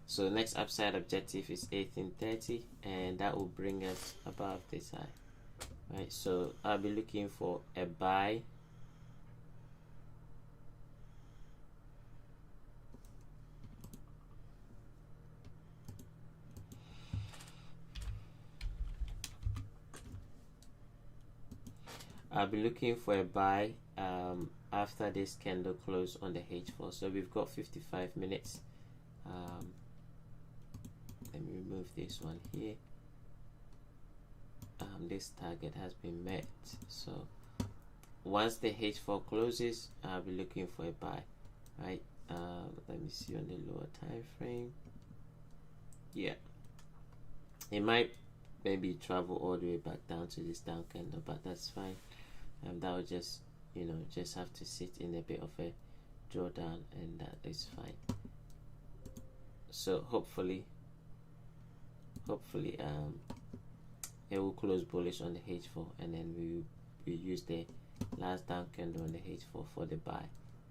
So next upside objective is 1830, and that will bring us above this high, right? So I'll be looking for a buy. I'll be looking for a buy after this candle close on the H4. So we've got 55 minutes. Let me remove this one here. This target has been met. So once the H4 closes, I'll be looking for a buy, right? Let me see on the lower time frame. Yeah, it might maybe travel all the way back down to this down candle, but that's fine. That will just, you know, just have to sit in a bit of a drawdown, and that is fine. So hopefully it will close bullish on the H4, and then we use the last down candle on the H4 for the buy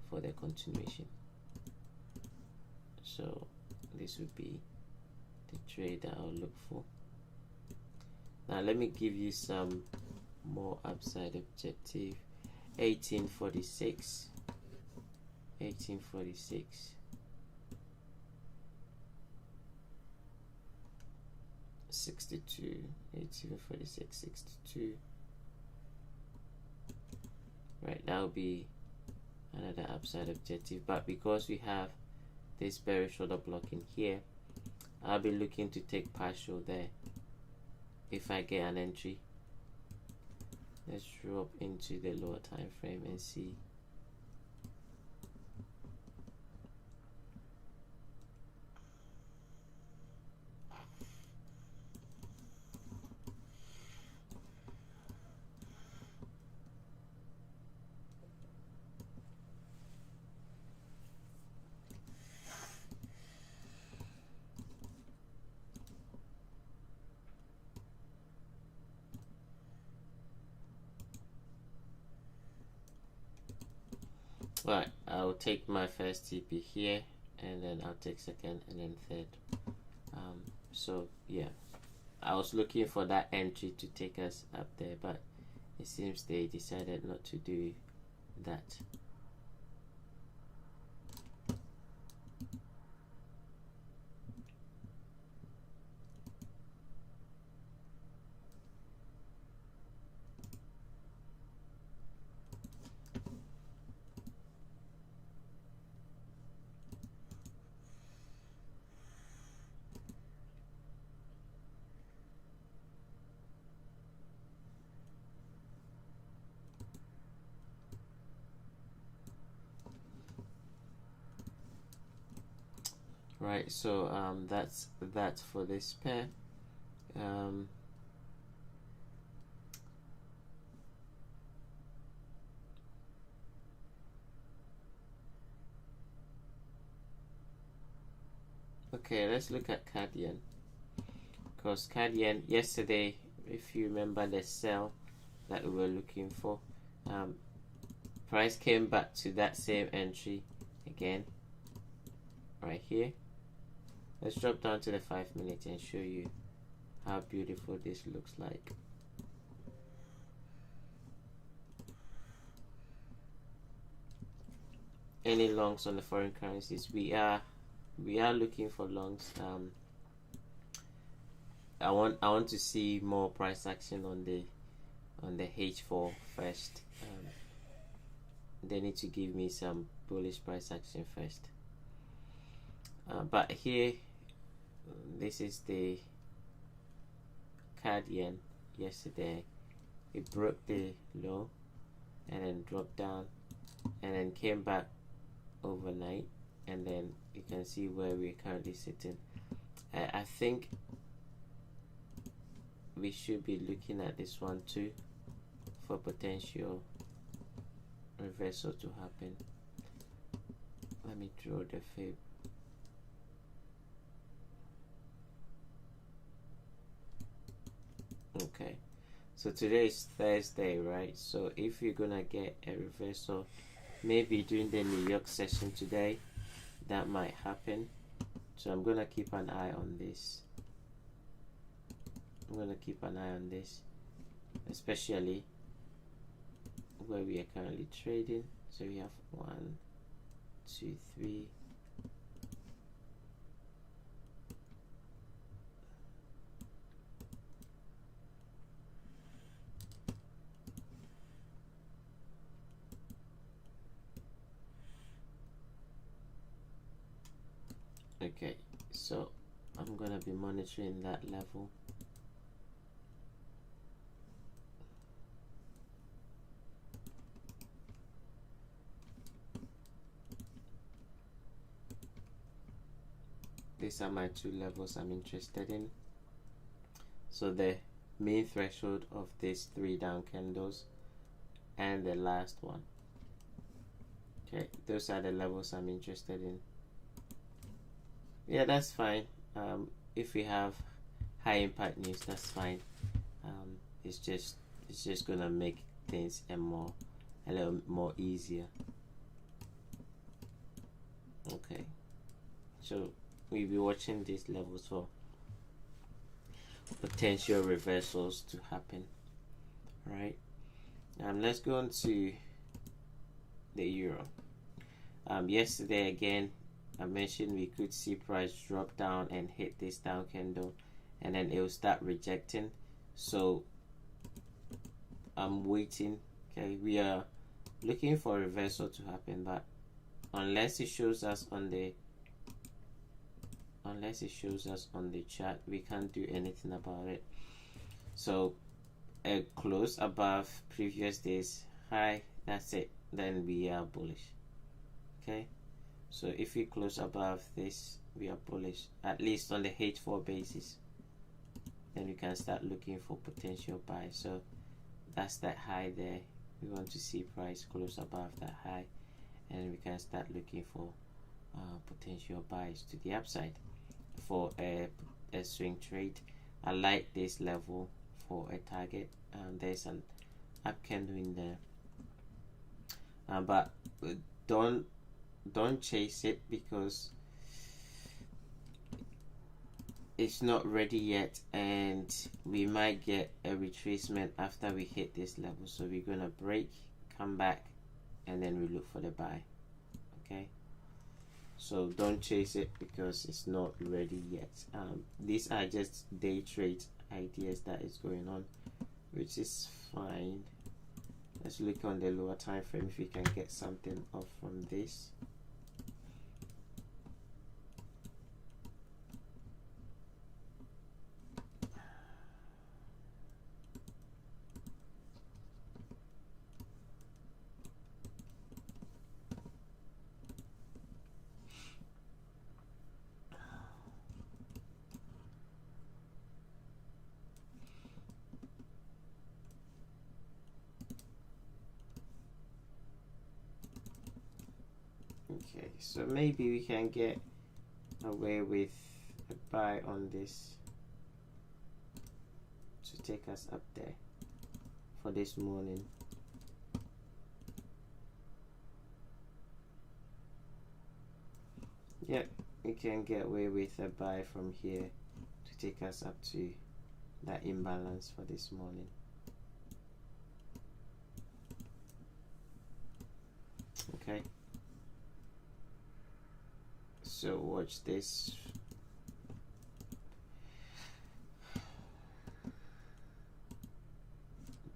for the continuation. So this would be the trade that I'll look for. Now let me give you some more upside objective. 1846, 62, 1846, 62. Right, that will be another upside objective, but because we have this bearish order block in here, I'll be looking to take partial there if I get an entry. Let's drop into the lower time frame and see. Right, I'll take my first TP here, and then I'll take second and then third. So yeah, I was looking for that entry to take us up there, but it seems they decided not to do that. Right, so that's that for this pair. Okay, let's look at CAD yen, because CAD yen yesterday, if you remember the sell that we were looking for, price came back to that same entry again right here. Let's drop down to the 5 minutes and show you how beautiful this looks like. Any longs on the foreign currencies? We are looking for longs. I want to see more price action on the H4 first. They need to give me some bullish price action first. But here, this is the CAD yen yesterday. It broke the low and then dropped down and then came back overnight, and then you can see where we're currently sitting. I think we should be looking at this one too for potential reversal to happen. Let me draw the fib. Okay, so today is Thursday, right? So if you're gonna get a reversal maybe during the New York session today, that might happen. So I'm gonna keep an eye on this. I'm gonna keep an eye on this, especially where we are currently trading. So we have 1, 2, 3. Okay, so I'm gonna be monitoring that level. These are my two levels I'm interested in. So the main threshold of these 3 down candles and the last one. Okay, those are the levels I'm interested in. Yeah, that's fine. If we have high impact news, that's fine. It's just gonna make things a little more easier. Okay, so we'll be watching these levels for potential reversals to happen. All right. Let's go on to the euro. Yesterday again, I mentioned we could see price drop down and hit this down candle, and then it will start rejecting. So I'm waiting. Okay, we are looking for a reversal to happen, but unless it shows us on the chart, we can't do anything about it. So a close above previous day's high, that's it, then we are bullish. Okay, so if we close above this, we are bullish, at least on the H4 basis. Then we can start looking for potential buys. So that's that high there. We want to see price close above that high, and we can start looking for potential buys to the upside for a swing trade. I like this level for a target. There's an up candle in there, but don't chase it because it's not ready yet, and we might get a retracement after we hit this level. So we're gonna break, come back, and then we look for the buy. Okay, so don't chase it because it's not ready yet. These are just day trade ideas that is going on, which is fine. Let's look on the lower time frame if we can get something off from this. Okay, so maybe we can get away with a buy on this to take us up there for this morning. Yep, we can get away with a buy from here to take us up to that imbalance for this morning. Okay, so watch this.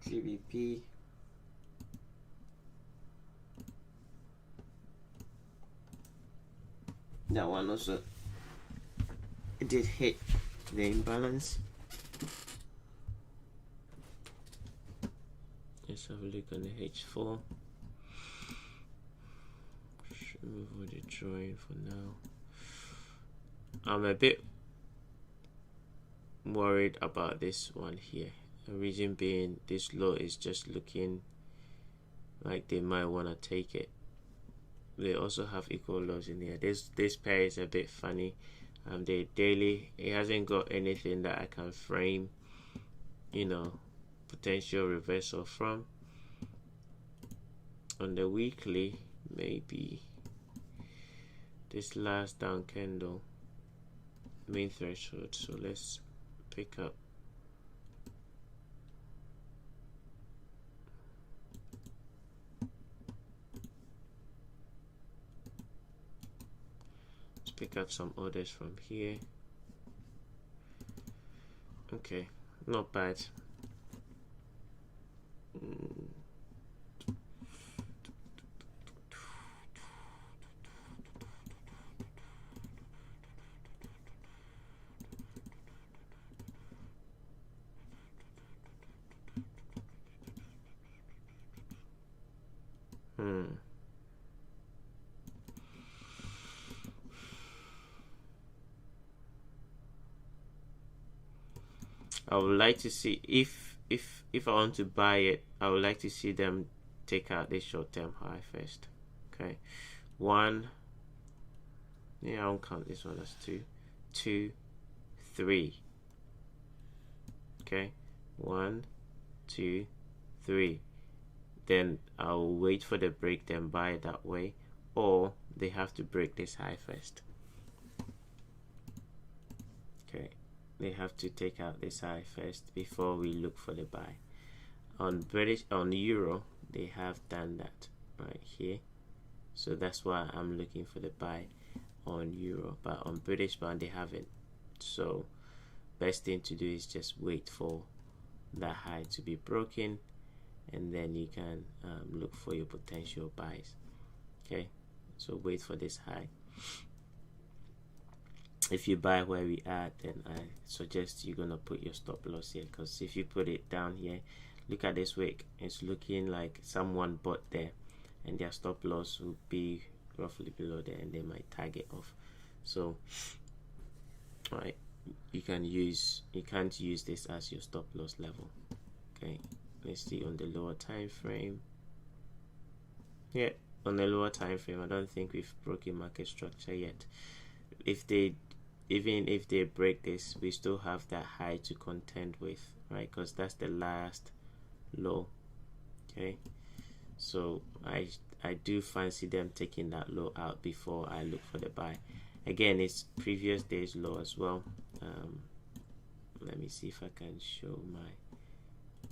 GBP, that one also did hit the imbalance. Let's have a look on the H4. Should move with the drawing for now. I'm a bit worried about this one here. The reason being, this low is just looking like they might want to take it. They also have equal lows in here. This pair is a bit funny. The daily, it hasn't got anything that I can frame, potential reversal from. On the weekly, maybe this last down candle main threshold. So let's pick up some orders from here. Okay, not bad. I would like to see if I want to buy it, I would like to see them take out this short-term high first. Okay, 1, yeah, I won't count this one as 2, 2, 3. Okay, 1, 2, 3. Then I'll wait for the break, then buy it that way, or they have to break this high first. Okay, they have to take out this high first before we look for the buy. On euro, they have done that right here, so that's why I'm looking for the buy on euro. But on British pound, they haven't. So best thing to do is just wait for that high to be broken, and then you can look for your potential buys. Okay, so wait for this high. If you buy where we are, then I suggest you're gonna put your stop loss here, because if you put it down here, look at this wick, it's looking like someone bought there, and their stop loss will be roughly below there, and they might tag it off. So right, you can't use this as your stop loss level. Okay, let's see on the lower time frame. Yeah, on the lower time frame, I don't think we've broken market structure yet. Even if they break this, we still have that high to contend with, right? Because that's the last low. Okay, so I do fancy them taking that low out before I look for the buy. Again, it's previous day's low as well. Let me see if I can show my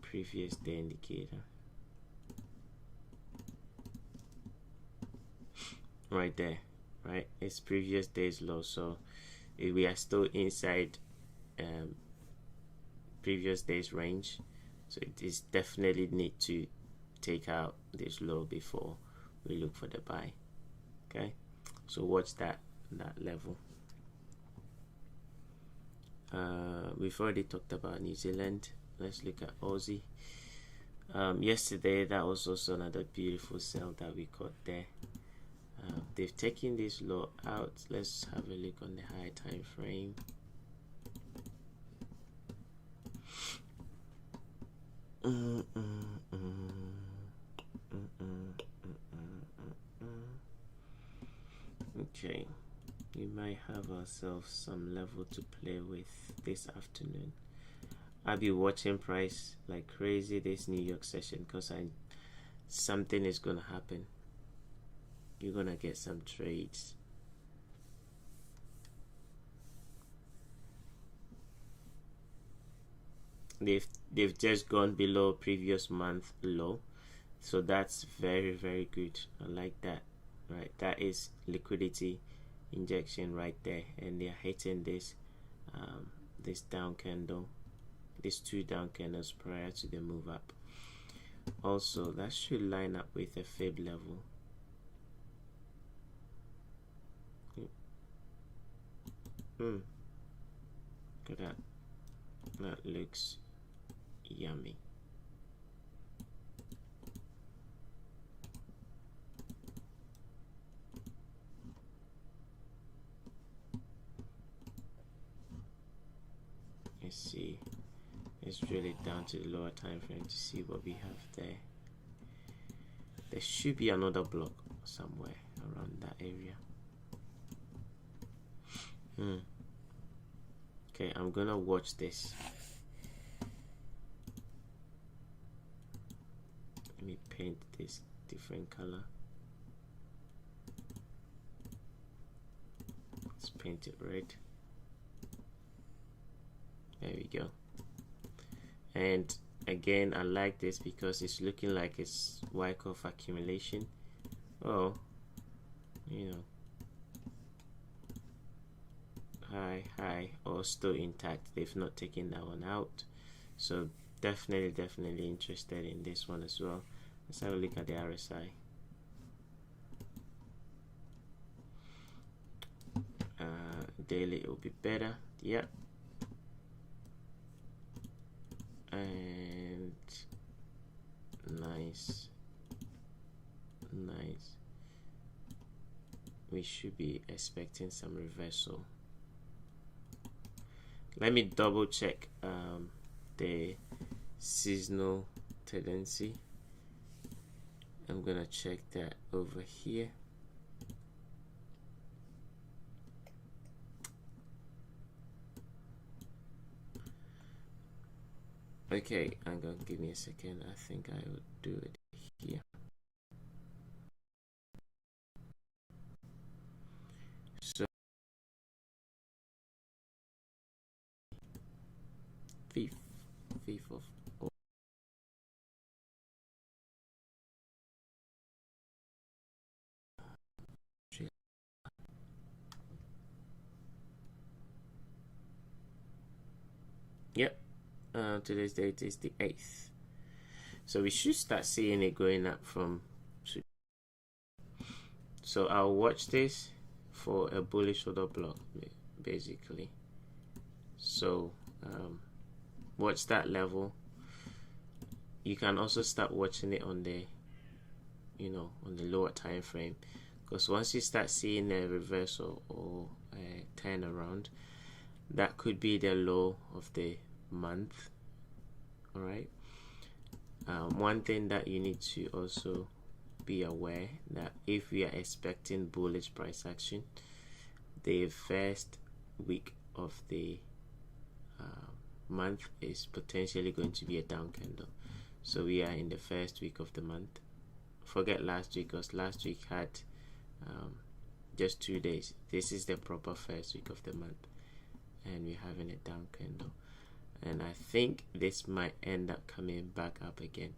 previous day indicator. Right there, right? It's previous day's low, so we are still inside previous day's range, so it is definitely need to take out this low before we look for the buy. Okay, so watch that level. We've already talked about New Zealand. Let's look at Aussie. Yesterday, that was also another beautiful sell that we got there. They've taken this low out. Let's have a look on the high time frame. Okay, we might have ourselves some level to play with this afternoon. I'll be watching price like crazy this New York session, because something is gonna happen. You're gonna get some trades. They've just gone below previous month low, so that's very, very good. I like that. Right, that is liquidity injection right there, and they're hitting this this down candle, these two down candles prior to the move up. Also, that should line up with a fib level. Look at that. That looks yummy. Let's see. Let's drill it down to the lower time frame to see what we have there. There should be another block somewhere around that area. Okay, I'm gonna watch this. Let me paint this different color. Let's paint it red. There we go. And again, I like this because it's looking like it's Wyckoff accumulation. Oh, you know, high, or still intact. They've not taken that one out. So definitely interested in this one as well. Let's have a look at the RSI. Daily it will be better. Yep. And nice. We should be expecting some reversal. Let me double check the seasonal tendency. I'm gonna check that over here. Okay, I'm gonna give me a second. I think I will do it here. So 5th of Yep. Today's date is the 8th. So we should start seeing it going up from. So I'll watch this for a bullish order block, basically. So watch that level. You can also start watching it on the, on the lower time frame, because once you start seeing a reversal or a turnaround, that could be the low of the month. All right. One thing that you need to also be aware that if we are expecting bullish price action, the first week of the month is potentially going to be a down candle. So we are in the first week of the month. Forget last week, because last week had just 2 days. This is the proper first week of the month, and we're having a down candle. And I think this might end up coming back up again.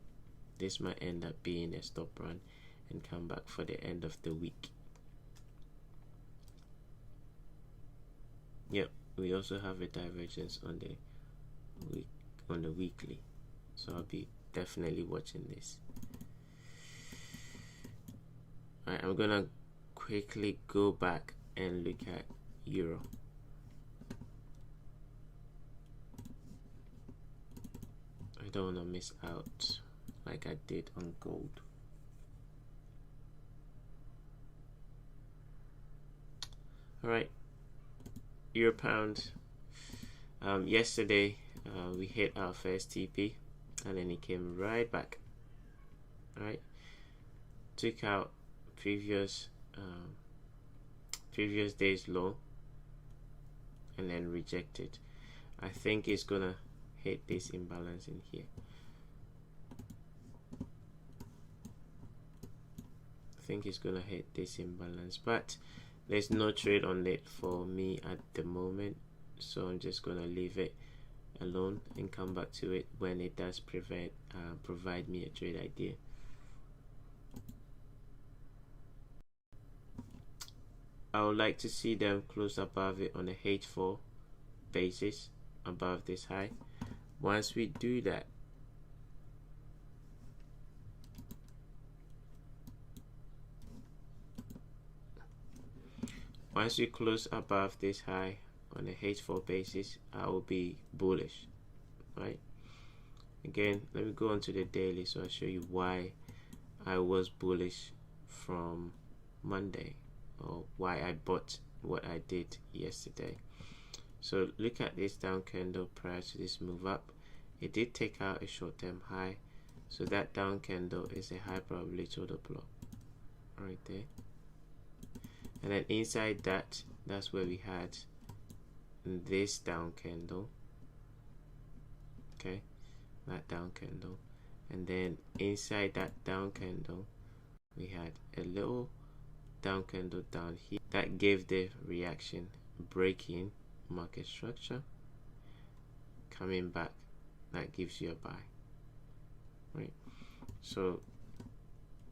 This might end up being a stop run and come back for the end of the week. Yep, we also have a divergence on the weekly, so I'll be definitely watching this. Alright, I'm gonna quickly go back and look at euro. I don't want to miss out like I did on gold. Alright, euro pound. Yesterday we hit our first TP and then it came right back. Alright, took out previous day's low and then rejected. I think it's gonna hit this imbalance in here. I think it's gonna hit this imbalance, but there's no trade on it for me at the moment, so I'm just gonna leave it alone and come back to it when it does provide me a trade idea. I would like to see them close above it on a H4 basis, above this high. Once we do that, once we close above this high on a H4 basis, I will be bullish, right? Again, let me go on to the daily so I'll show you why I was bullish from Monday, or why I bought what I did yesterday. So look at this down candle prior to this move up. It did take out a short-term high, so that down candle is a high probability order block right there. And then inside that, that's where we had this down candle. Okay, that down candle, and then inside that down candle we had a little down candle down here that gave the reaction breaking market structure, coming back, that gives you a buy, right? So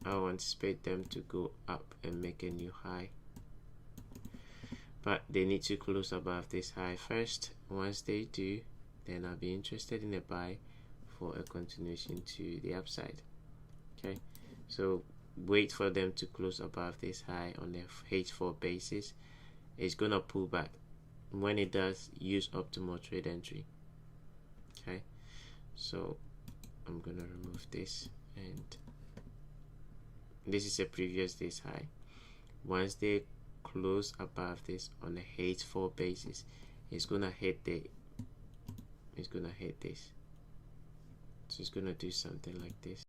I'll anticipate them to go up and make a new high, but they need to close above this high first. Once they do, then I'll be interested in a buy for a continuation to the upside. Okay, so wait for them to close above this high on the H4 basis. It's gonna pull back. When it does, use optimal trade entry. Okay, so I'm gonna remove this, and this is a previous day's high. Once they close above this on the H4 basis, it's gonna hit this. So it's gonna do something like this.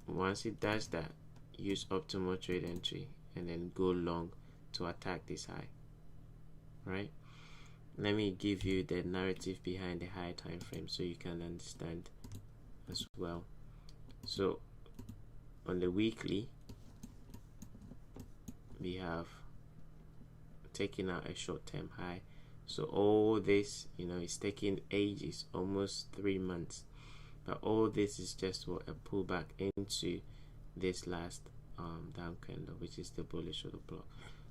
Once it does that, use optimal trade entry and then go long to attack this high, right? Let me give you the narrative behind the high time frame so you can understand as well. So on the weekly, we have taken out a short-term high. So all this, it's taking ages, almost 3 months. But all this is just what a pullback into this last down candle, which is the bullish of the block.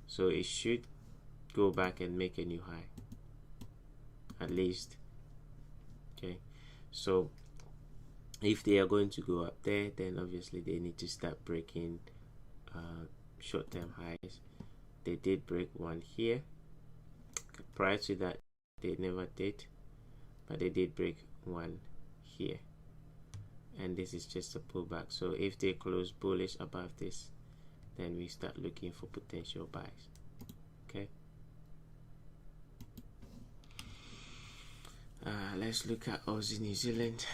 So it should go back and make a new high, at least. Okay, so if they are going to go up there, then obviously they need to start breaking short-term highs. They did break one here. Prior to that, they never did, but they did break one here, and this is just a pullback. So if they close bullish above this, then we start looking for potential buys. Okay, let's look at Aussie New Zealand.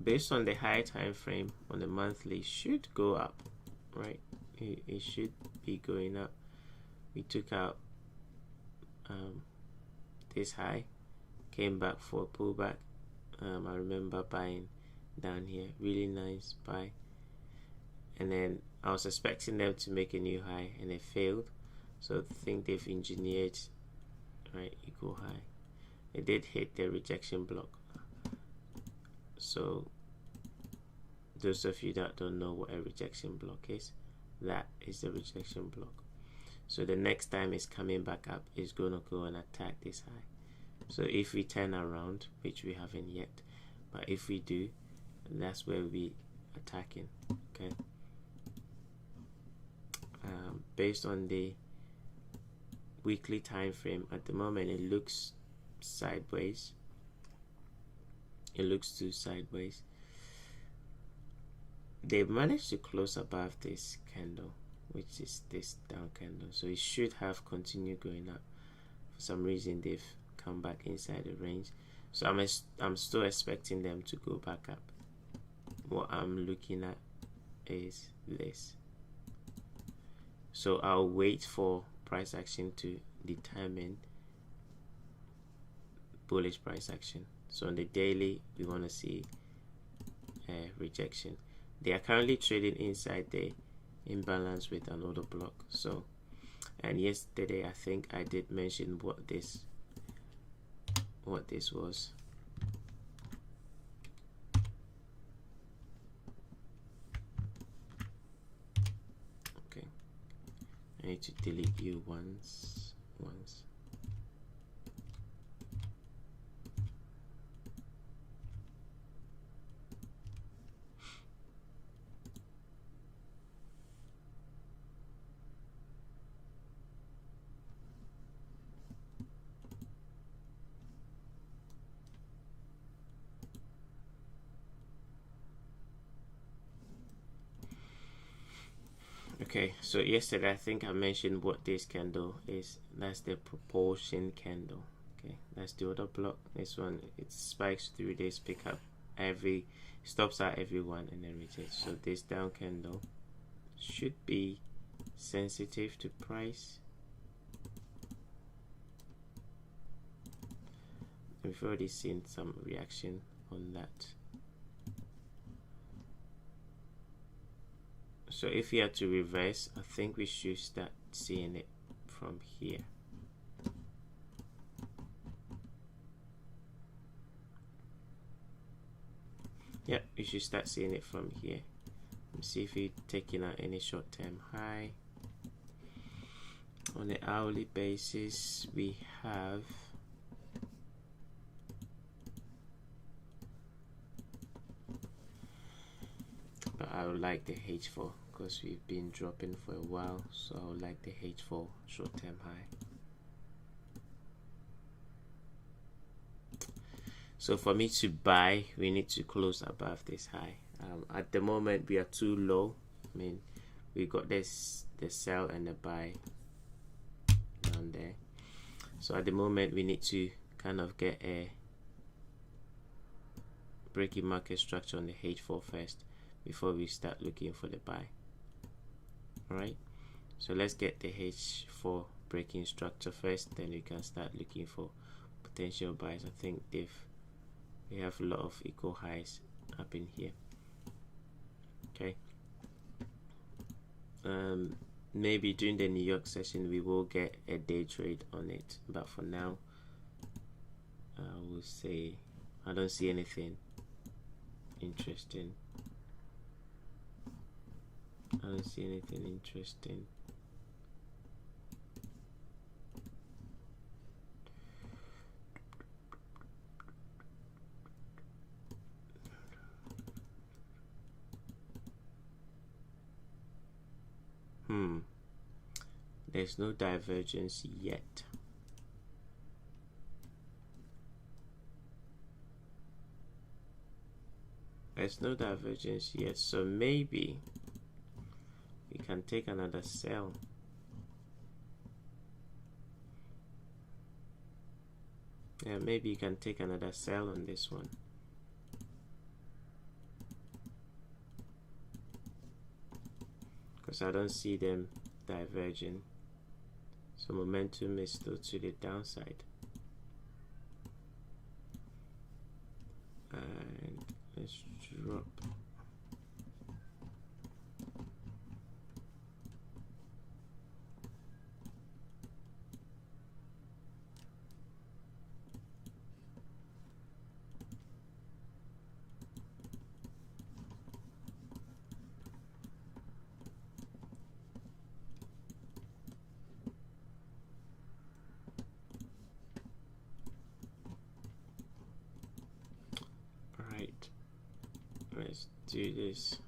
Based on the high time frame on the monthly, should go up, right? It should be going up. We took out this high, came back for a pullback. I remember buying down here, really nice buy, and then I was expecting them to make a new high and it failed. So I think they've engineered, right, equal high. It did hit the rejection block. So those of you that don't know what a rejection block is, that is the rejection block. So the next time it's coming back up, it's gonna go and attack this high. So if we turn around, which we haven't yet, but if we do, that's where we attacking. Okay, based on the weekly time frame, at the moment it looks sideways. It looks too sideways. They managed to close above this candle, which is this down candle, so it should have continued going up. For some reason they've come back inside the range, so I'm still expecting them to go back up. What I'm looking at is this, so I'll wait for price action to determine bullish price action. So on the daily, we want to see a rejection. They are currently trading inside the imbalance with an order block. So, and yesterday I think I did mention what this was. Okay, I need to delete you once. Okay, so yesterday I think I mentioned what this candle is. That's the propulsion candle. Okay, that's the other block. This one, it spikes through this, pick up stops at every one and then rejects. So this down candle should be sensitive to price. We've already seen some reaction on that. So if you had to reverse, I think we should start seeing it from here. Yeah, you should start seeing it from here. Let's see if we're taking out any short-term high. On the hourly basis, we have but I would like the H4 because we've been dropping for a while, so I would like the H4 short-term high. So for me to buy, we need to close above this high. At the moment we are too low. I mean, we got this, the sell and the buy down there. So at the moment we need to kind of get a breaking market structure on the H4 first before we start looking for the buy. Alright, so let's get the H4 breaking structure first, then we can start looking for potential buys. I think we have a lot of equal highs up in here. Okay, maybe during the New York session we will get a day trade on it, but for now I will say I don't see anything interesting. I don't see anything interesting. There's no divergence yet. There's no divergence yet, so maybe we can take another sell. Yeah, maybe you can take another sell on this one. Because I don't see them diverging. So momentum is still to the downside. And let's drop. Let's do this.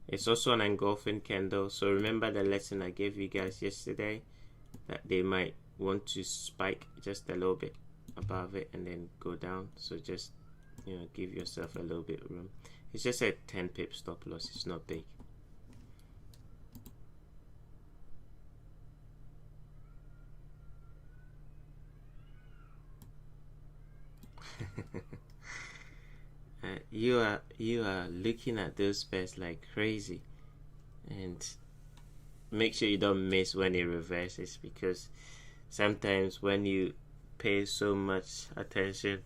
It's also an engulfing candle, so remember the lesson I gave you guys yesterday, that they might want to spike just a little bit above it and then go down. So just, you know, give yourself a little bit room. It's just a 10 pip stop loss, it's not big. You are looking at those pairs like crazy, and make sure you don't miss when it reverses, because sometimes when you pay so much attention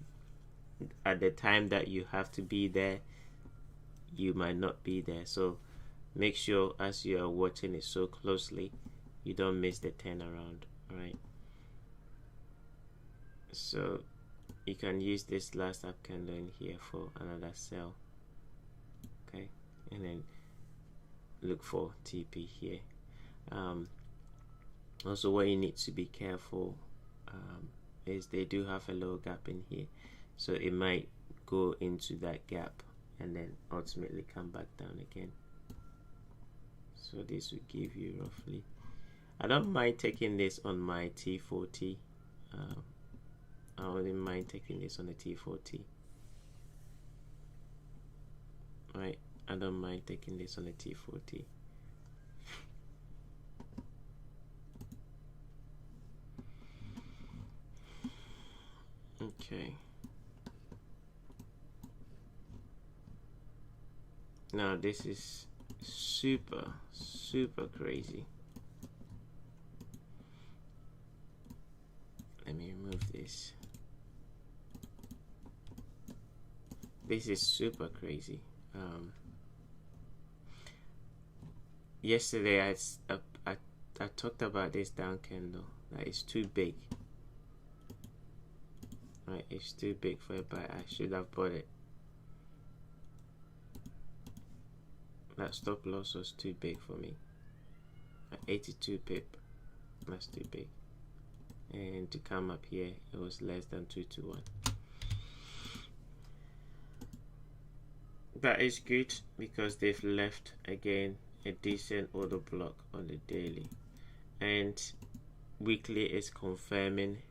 at the time that you have to be there, you might not be there. So make sure as you are watching it so closely, you don't miss the turnaround. All right, so you can use this last up candle in here for another sell. Okay, and then look for TP here. Also, what you need to be careful is they do have a low gap in here, so it might go into that gap and then ultimately come back down again. So this will give you roughly I don't mind taking this on my T40. I wouldn't mind taking this on the T40. Right, I don't mind taking this on the T40. Okay. Now this is super crazy. Let me remove this. This is super crazy. Yesterday I talked about this down candle. That is too big. Right, it's too big for a buy. I should have bought it. That stop loss was too big for me. At 82 pip, that's too big. And to come up here, it was less than 2 to 1. That is good because they've left again a decent order block on the daily, and weekly is confirming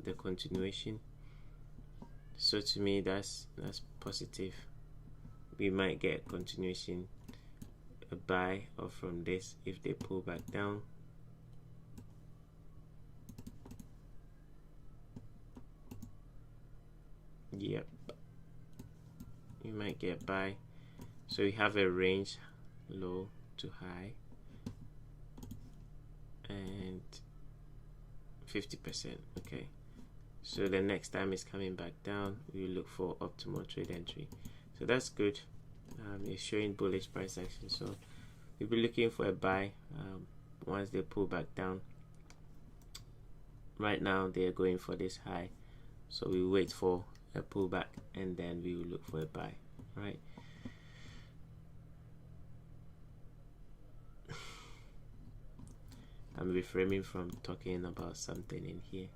the continuation. So to me, that's positive. We might get a continuation, a buy off from this if they pull back down. Yep, you might get buy. So we have a range, low to high, and 50%. Okay, so the next time it's coming back down, we look for optimal trade entry. So that's good. It's showing bullish price action, so we'll be looking for a buy once they pull back down. Right now they're going for this high, so we wait for a pullback and then we will look for a buy. Right, I'm refraining from talking about something in here.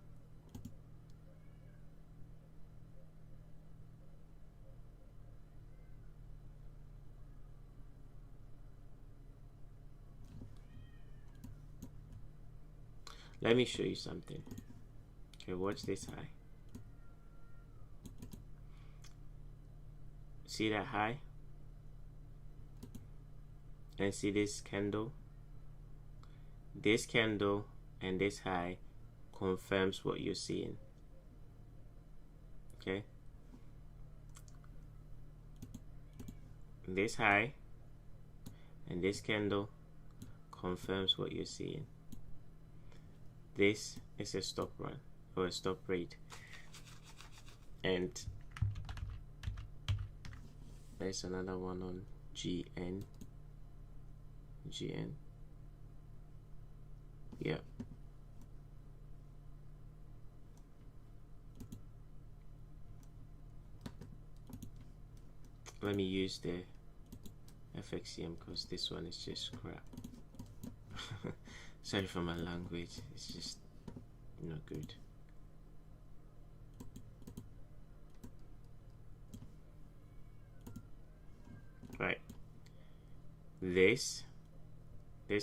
Let me show you something. Okay, watch this high. See that high? And see this candle? This candle and this high confirms what you're seeing. Okay? This high and this candle confirms what you're seeing. This is a stop run or a stop rate, and there's another one on GN. Yeah, let me use the FXCM because this one is just crap. Sorry for my language, it's just not good. Right, this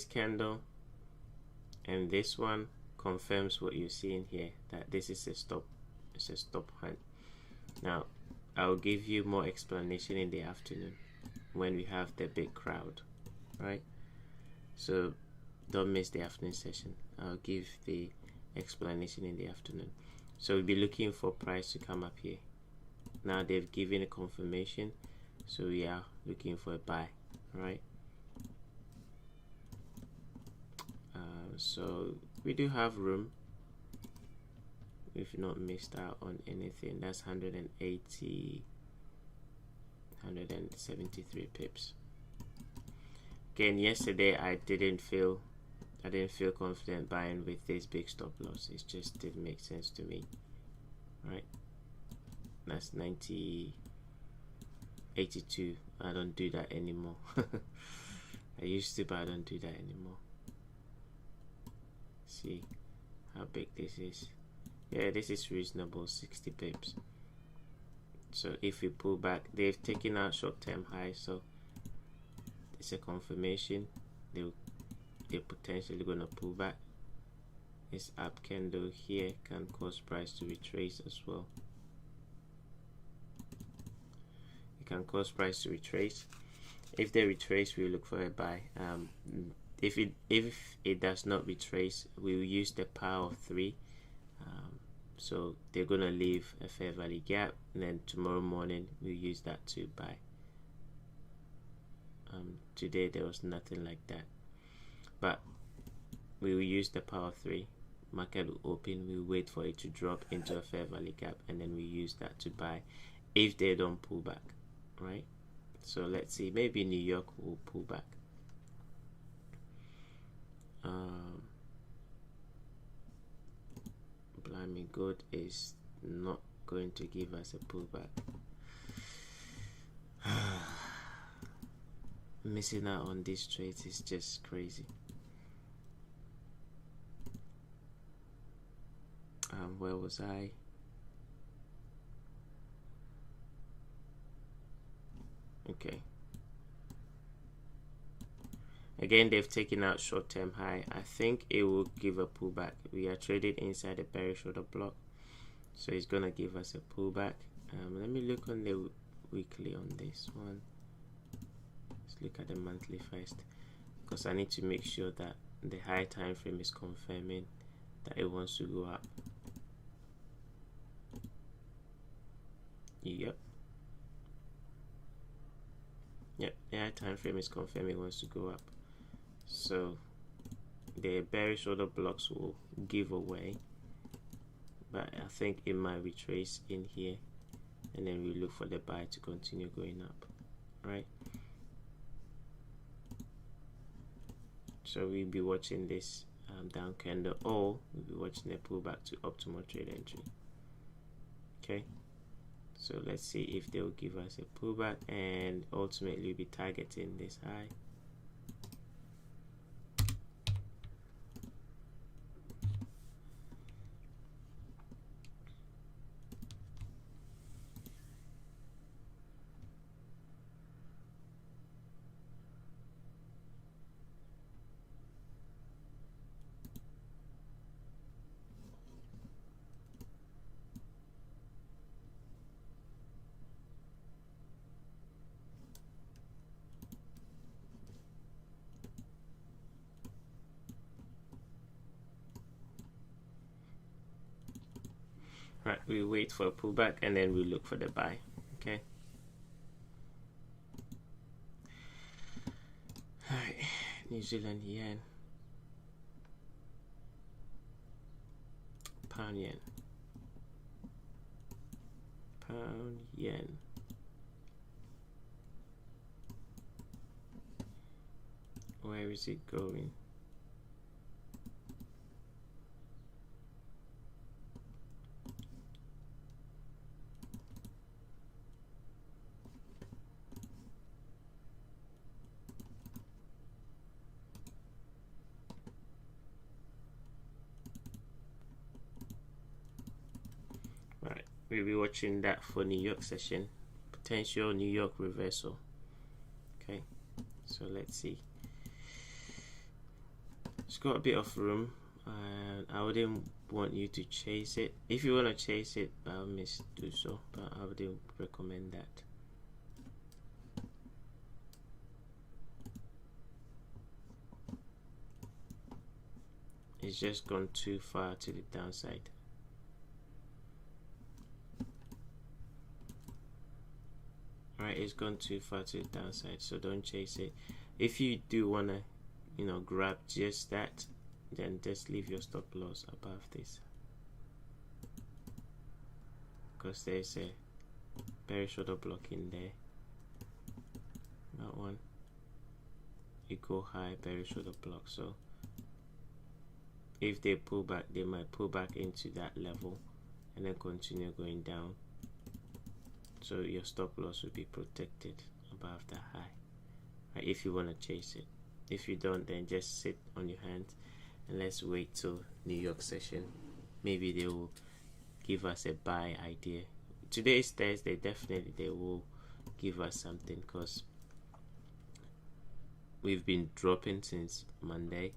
candle and this one confirms what you're seeing here, that this is a stop. It's a stop hunt. Now I'll give you more explanation in the afternoon when we have the big crowd, right? So don't miss the afternoon session. I'll give the explanation in the afternoon. So we'll be looking for price to come up here. Now they've given a confirmation, so we are looking for a buy, right? So we do have room. We've not missed out on anything. That's 173 pips. Again, yesterday I didn't feel confident buying with this big stop loss. It just didn't make sense to me, right? That's 82. I don't do that anymore. I used to, but I don't do that anymore. See how big this is. Yeah, this is reasonable, 60 pips. So if we pull back, they've taken out short-term highs, so it's a confirmation. They'll they're potentially gonna pull back. This up candle here can cause price to retrace as well. It can cause price to retrace. If they retrace, we look for a buy. If it does not retrace, we will use the power of 3. So they're gonna leave a fair value gap, and then tomorrow morning we'll use that to buy. Today there was nothing like that, but we will use the power of 3. Market will open, we'll wait for it to drop into a fair value gap, and then we use that to buy if they don't pull back, right? So let's see, maybe New York will pull back. Blimey, gold is not going to give us a pullback. Missing out on these trades is just crazy. Where was I? Okay. Again, they've taken out short-term high. I think it will give a pullback. We are traded inside the bearish order block, so it's gonna give us a pullback. Let me look on the weekly on this one. Let's look at the monthly first, because I need to make sure that the high time frame is confirming that it wants to go up. Yep, the high time frame is confirming it wants to go up. So the bearish order blocks will give away, but I think it might retrace in here, and then we look for the buy to continue going up, right? So we'll be watching this down candle, or we'll be watching a pullback to optimal trade entry. Okay, so let's see if they will give us a pullback, and ultimately we'll be targeting this high. Right, we wait for a pullback, and then we look for the buy. Okay. All right, New Zealand yen, pound yen, pound yen. Where is it going? Right, we'll be watching that for New York session, potential New York reversal. Okay, so let's see. It's got a bit of room, and I wouldn't want you to chase it. If you want to chase it, by all means do so, but I wouldn't recommend that. It's just gone too far to the downside. Right, it's gone too far to the downside, so don't chase it. If you do want to, grab just that, then just leave your stop loss above this, because there's a bearish order block in there. That one, you go high, bearish order block. So if they pull back, they might pull back into that level and then continue going down. So your stop loss will be protected above the high, right, if you want to chase it. If you don't, then just sit on your hands and let's wait till New York session. Maybe they will give us a buy idea. Today is Thursday, definitely they will give us something, because we've been dropping since Monday,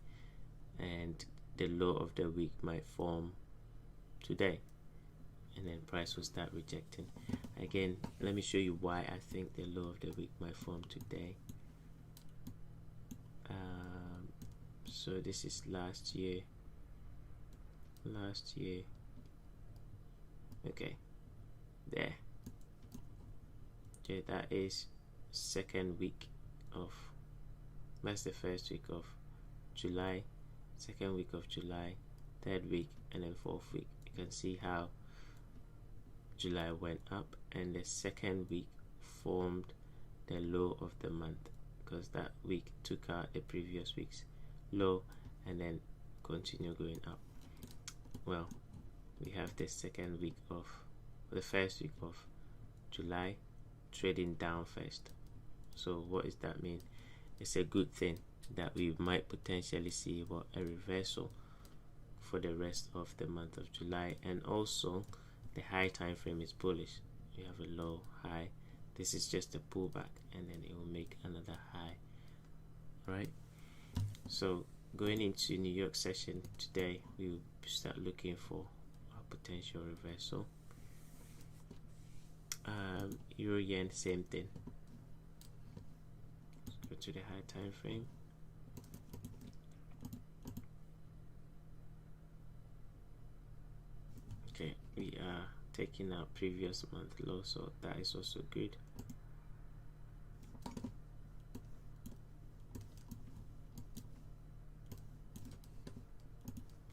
and the low of the week might form today, and then price will start rejecting again. Let me show you why I think the low of the week might form today. So this is last year, okay, there. Okay, that is second week of, that's the first week of July, second week of July, third week, and then fourth week. You can see how July went up, and the second week formed the low of the month, because that week took out the previous week's low and then continue going up. Well, we have the second week of, the first week of July trading down first. So what does that mean? It's a good thing that we might potentially see what a reversal for the rest of the month of July, and also the high time frame is bullish. We have a low, high. This is just a pullback, and then it will make another high, right? So going into New York session today, we will start looking for a potential reversal. Euro yen, same thing. Let's go to the high time frame. Okay, we are taking our previous month low, so that is also good.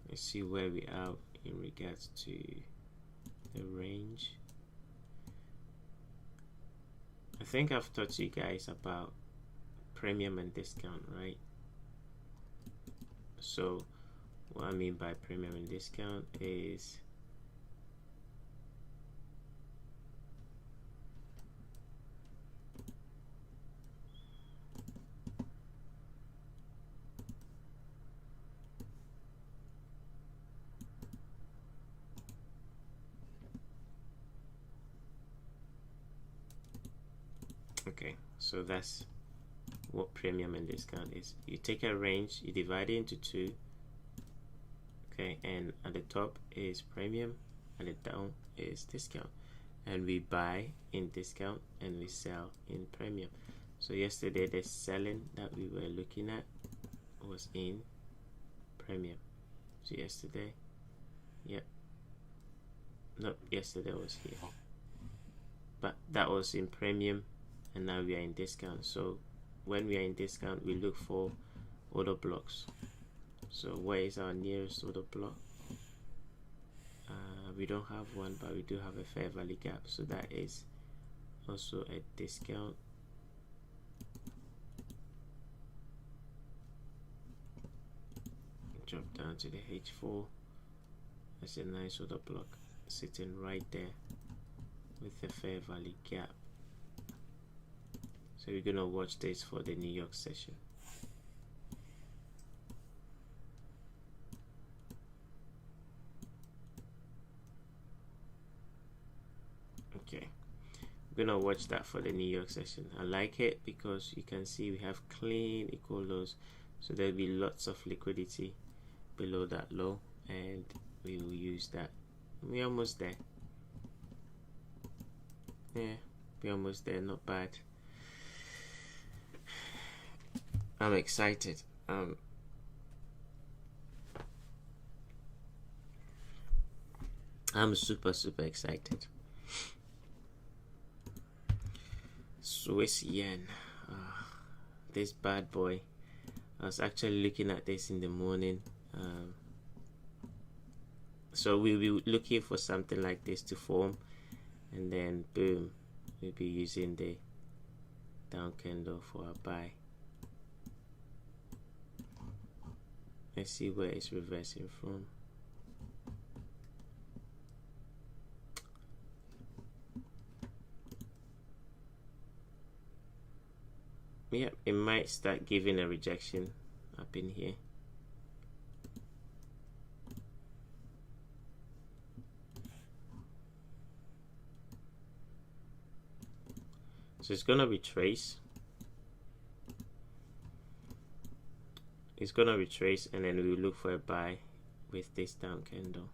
Let's see where we are in regards to the range. I think I've taught you guys about premium and discount, right? So what I mean by premium and discount is okay, so that's what premium and discount is. You take a range, you divide it into two, okay, and at the top is premium and the down is discount, and we buy in discount and we sell in premium. So yesterday the selling that we were looking at was in premium. So yesterday, yep, nope, yesterday was here, but that was in premium, and now we are in discount. So when we are in discount, we look for order blocks. So where is our nearest order block? We don't have one, but we do have a fair value gap, so that is also a discount. Drop down to the H4. That's a nice order block sitting right there with a fair value gap. So we're gonna watch this for the New York session. Okay, we're gonna watch that for the New York session. I like it because you can see we have clean equal lows, so there'll be lots of liquidity below that low, and we will use that. We're almost there. Yeah, we're almost there. Not bad. I'm excited. I'm super excited. Swiss yen, this bad boy. I was actually looking at this in the morning. So we'll be looking for something like this to form, and then boom, we'll be using the down candle for a buy. Let's see where it's reversing from. Yep, it might start giving a rejection up in here. So it's gonna retrace. it's gonna retrace, and then we look for a buy with this down candle.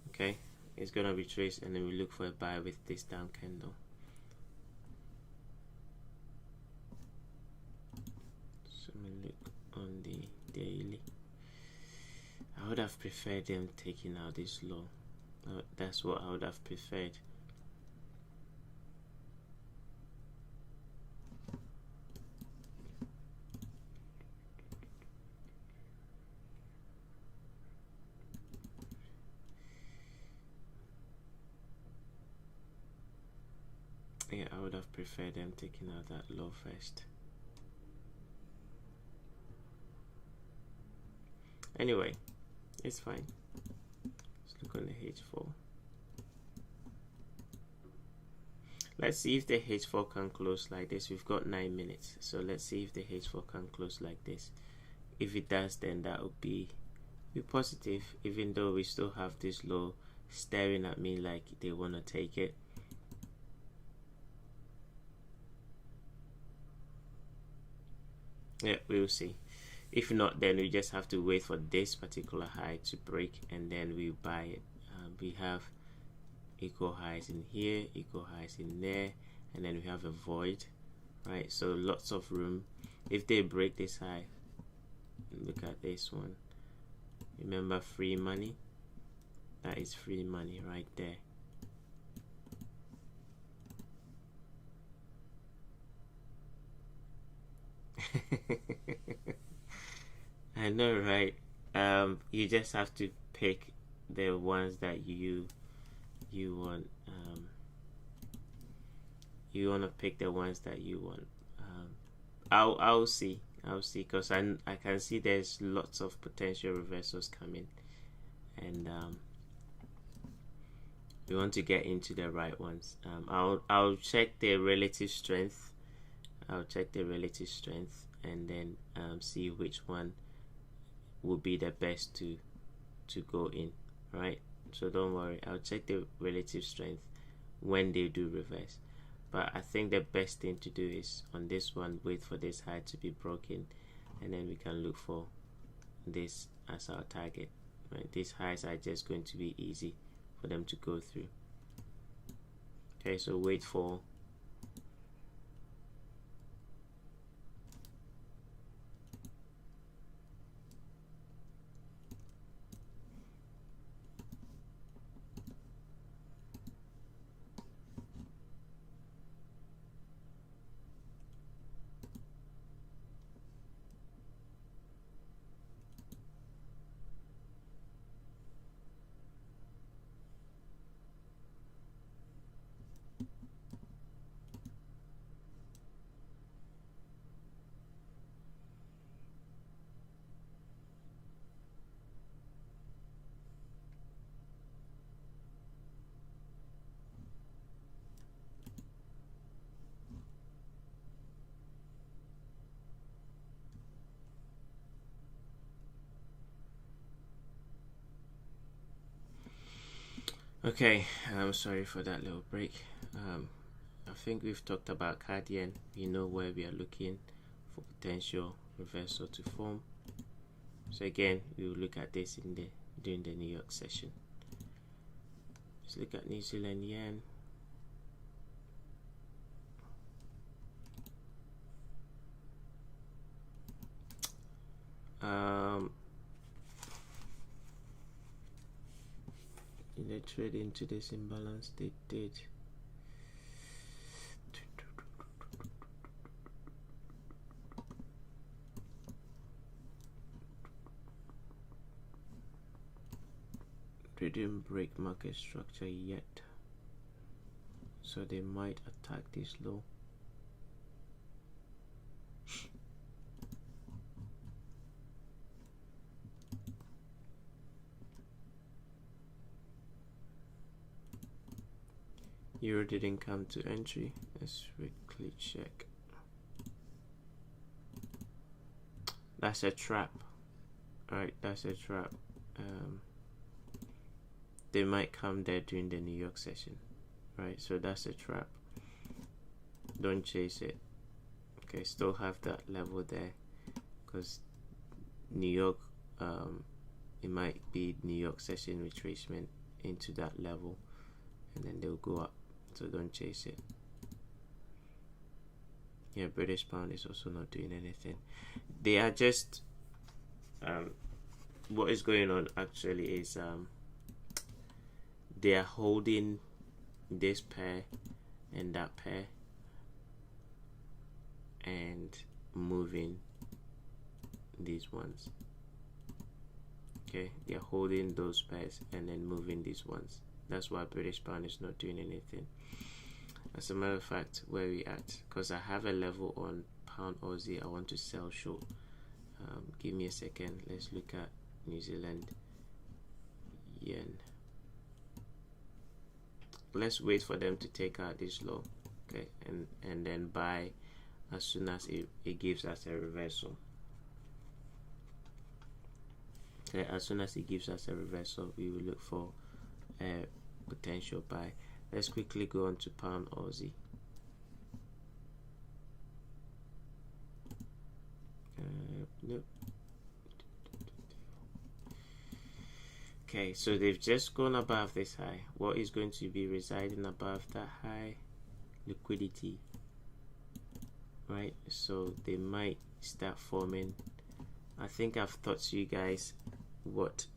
Okay, it's gonna retrace, and then we look for a buy with this down candle. So we look on the daily. I would have preferred them taking out this low. That's what I would have preferred. Yeah, I would have preferred them taking out that low first. Anyway, it's fine. Let's look on the H4. Let's see if the H4 can close like this. We've got 9 minutes, so let's see if the H4 can close like this. If it does, then that would be positive, even though we still have this low staring at me like they want to take it. Yeah, we'll see. If not, then we just have to wait for this particular high to break, and then we buy it. We have equal highs in here, equal highs in there, and then we have a void, right? So lots of room. If they break this high, look at this one. Remember free money? That is free money right there. I know, right? You just have to pick the ones that you want. You want to pick the ones that you want. I'll see, because I can see there's lots of potential reversals coming, and we want to get into the right ones. I'll check the relative strength. I'll check the relative strength, and then see which one will be the best to go in, right? So don't worry, I'll check the relative strength when they do reverse. But I think the best thing to do is on this one, wait for this high to be broken, and then we can look for this as our target, right? These highs are just going to be easy for them to go through. Okay, so wait for Okay, I'm sorry for that little break. I think we've talked about Cardian. You know where we are looking for potential reversal to form. So again, we will look at this during the New York session. Let's look at New Zealand yen. They trade into this imbalance. They did. They didn't break market structure yet, so they might attack this low. Euro didn't come to entry. Let's quickly check. That's a trap. Alright, that's a trap. They might come there during the New York session. Right, so that's a trap. Don't chase it. Okay, still have that level there because New York, it might be New York session retracement into that level, and then they'll go up, so don't chase it. Yeah, British pound is also not doing anything. They are just what is going on actually is they are holding this pair and that pair and moving these ones. Okay, they are holding those pairs and then moving these ones. That's why British pound is not doing anything. As a matter of fact, where we at? Because I have a level on pound Aussie I want to sell short. Give me a second. Let's look at New Zealand yen. Let's wait for them to take out this low, okay, and then buy as soon as it gives us a reversal. Okay, as soon as it gives us a reversal, we will look for a potential buy. Let's quickly go on to pound Aussie. Nope. Okay, so they've just gone above this high. What is going to be residing above that high? Liquidity, right? So they might start forming. I think I've taught you guys what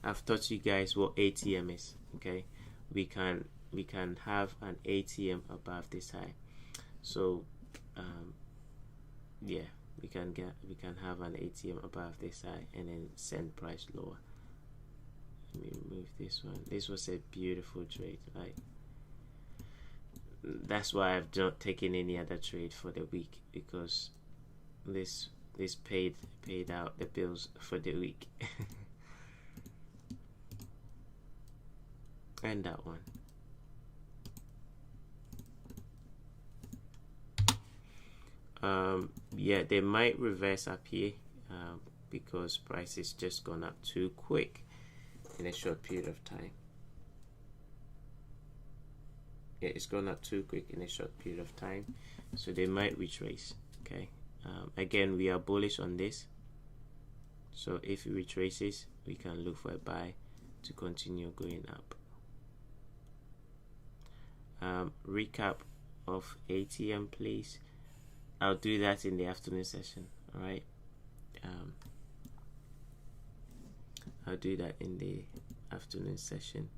ATM is. Okay, we can have an ATM above this high. So yeah, we can have an ATM above this high and then send price lower. Let me remove this one. This was a beautiful trade. Like, that's why I've not taken any other trade for the week, because this paid out the bills for the week. And that one. Yeah, they might reverse up here because price is just gone up too quick in a short period of time. Yeah, it's gone up too quick in a short period of time, so they might retrace. Okay, again, we are bullish on this, so if it retraces, we can look for a buy to continue going up. Recap of ATM, please. I'll do that in the afternoon session. All right, I'll do that in the afternoon session.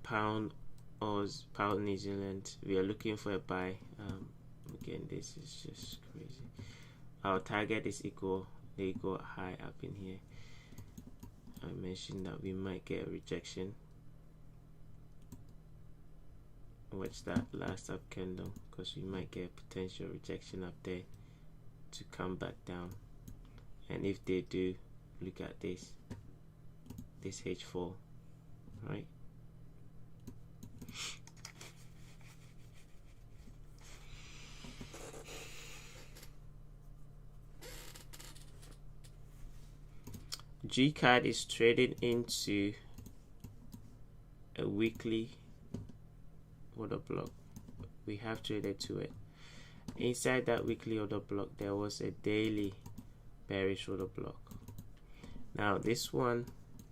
Pound New Zealand, we are looking for a buy. Again, this is just crazy. Our target is equal high up in here. I mentioned that we might get a rejection. Watch that last up candle, because we might get a potential rejection up there to come back down. And if they do, look at this H4, right? G card is trading into a weekly order block. We have traded to it. Inside that weekly order block, there was a daily bearish order block. Now this one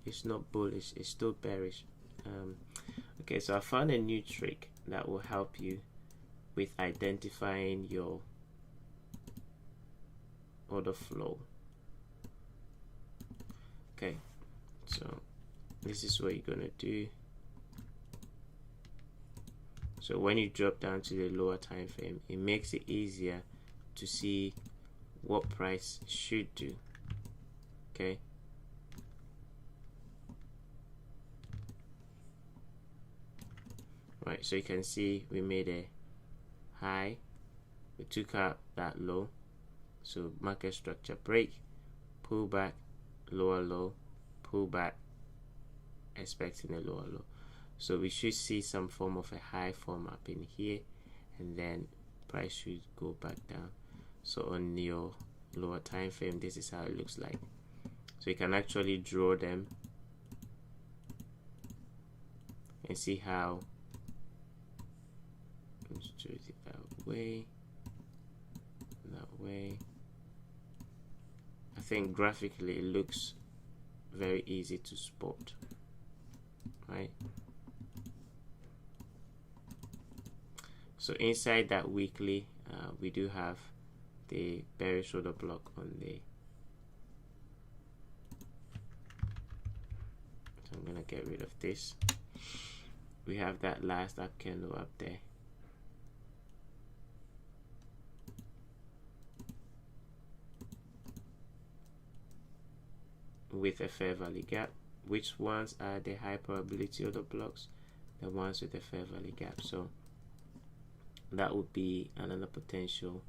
is not bullish, it's still bearish. Okay, so I found a new trick that will help you with identifying your order flow. Okay, so this is what you're gonna do. So when you drop down to the lower time frame, it makes it easier to see what price should do. Okay, right, so you can see we made a high, we took out that low, so market structure break, pull back, lower low, pull back, expecting a lower low. So we should see some form of a high form up in here, and then price should go back down. So on your lower time frame, this is how it looks like. So you can actually draw them and see how. Let's do it that way. I think graphically it looks very easy to spot, right? So inside that weekly, we do have the bearish order block on the. So I'm gonna get rid of this. We have that last up candle up there. With a fair value gap. Which ones are the high probability order blocks? The ones with a fair value gap. So that would be another potential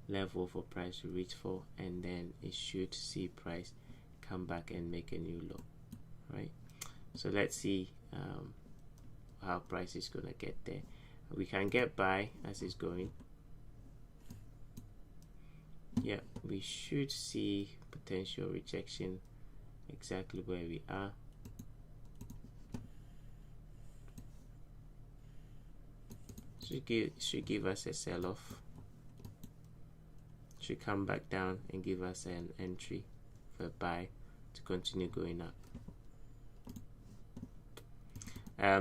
level for price to reach for, and then it should see price come back and make a new low, right? So let's see how price is gonna get there. We can get buy as it's going. Yeah, we should see potential rejection exactly where we are. Should give us a sell-off. Should come back down and give us an entry for a buy to continue going up.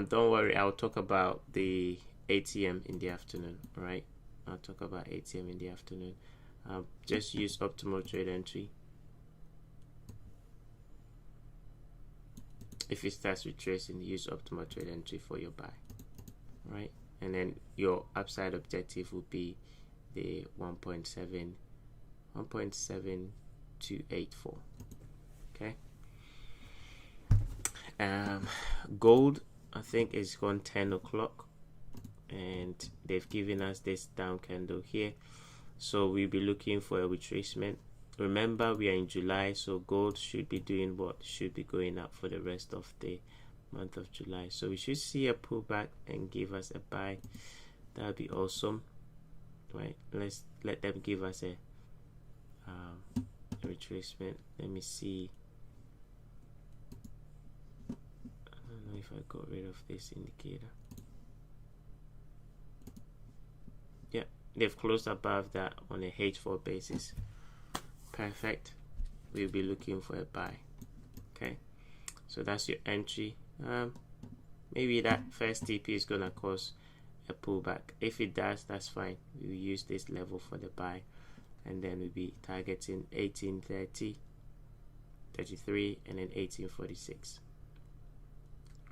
Don't worry, I'll talk about the ATM in the afternoon. Right? I'll talk about ATM in the afternoon. Just use optimal trade entry. If it starts retracing, use optimal trade entry for your buy, right? And then your upside objective will be the 1.7284. Okay. Gold, I think, is gone 10 o'clock, and they've given us this down candle here, so we'll be looking for a retracement. Remember, we are in July, so gold should be doing what? Should be going up for the rest of the month of July. So we should see a pullback and give us a buy. That would be awesome, right? Let's let them give us a retracement. Let me see. I don't know if I got rid of this indicator. Yeah, they've closed above that on a H4 basis. Perfect. We'll be looking for a buy. Okay, so that's your entry. Maybe that first TP is gonna cause a pullback. If it does, that's fine. We'll use this level for the buy, and then we'll be targeting 1830, 33, and then 1846.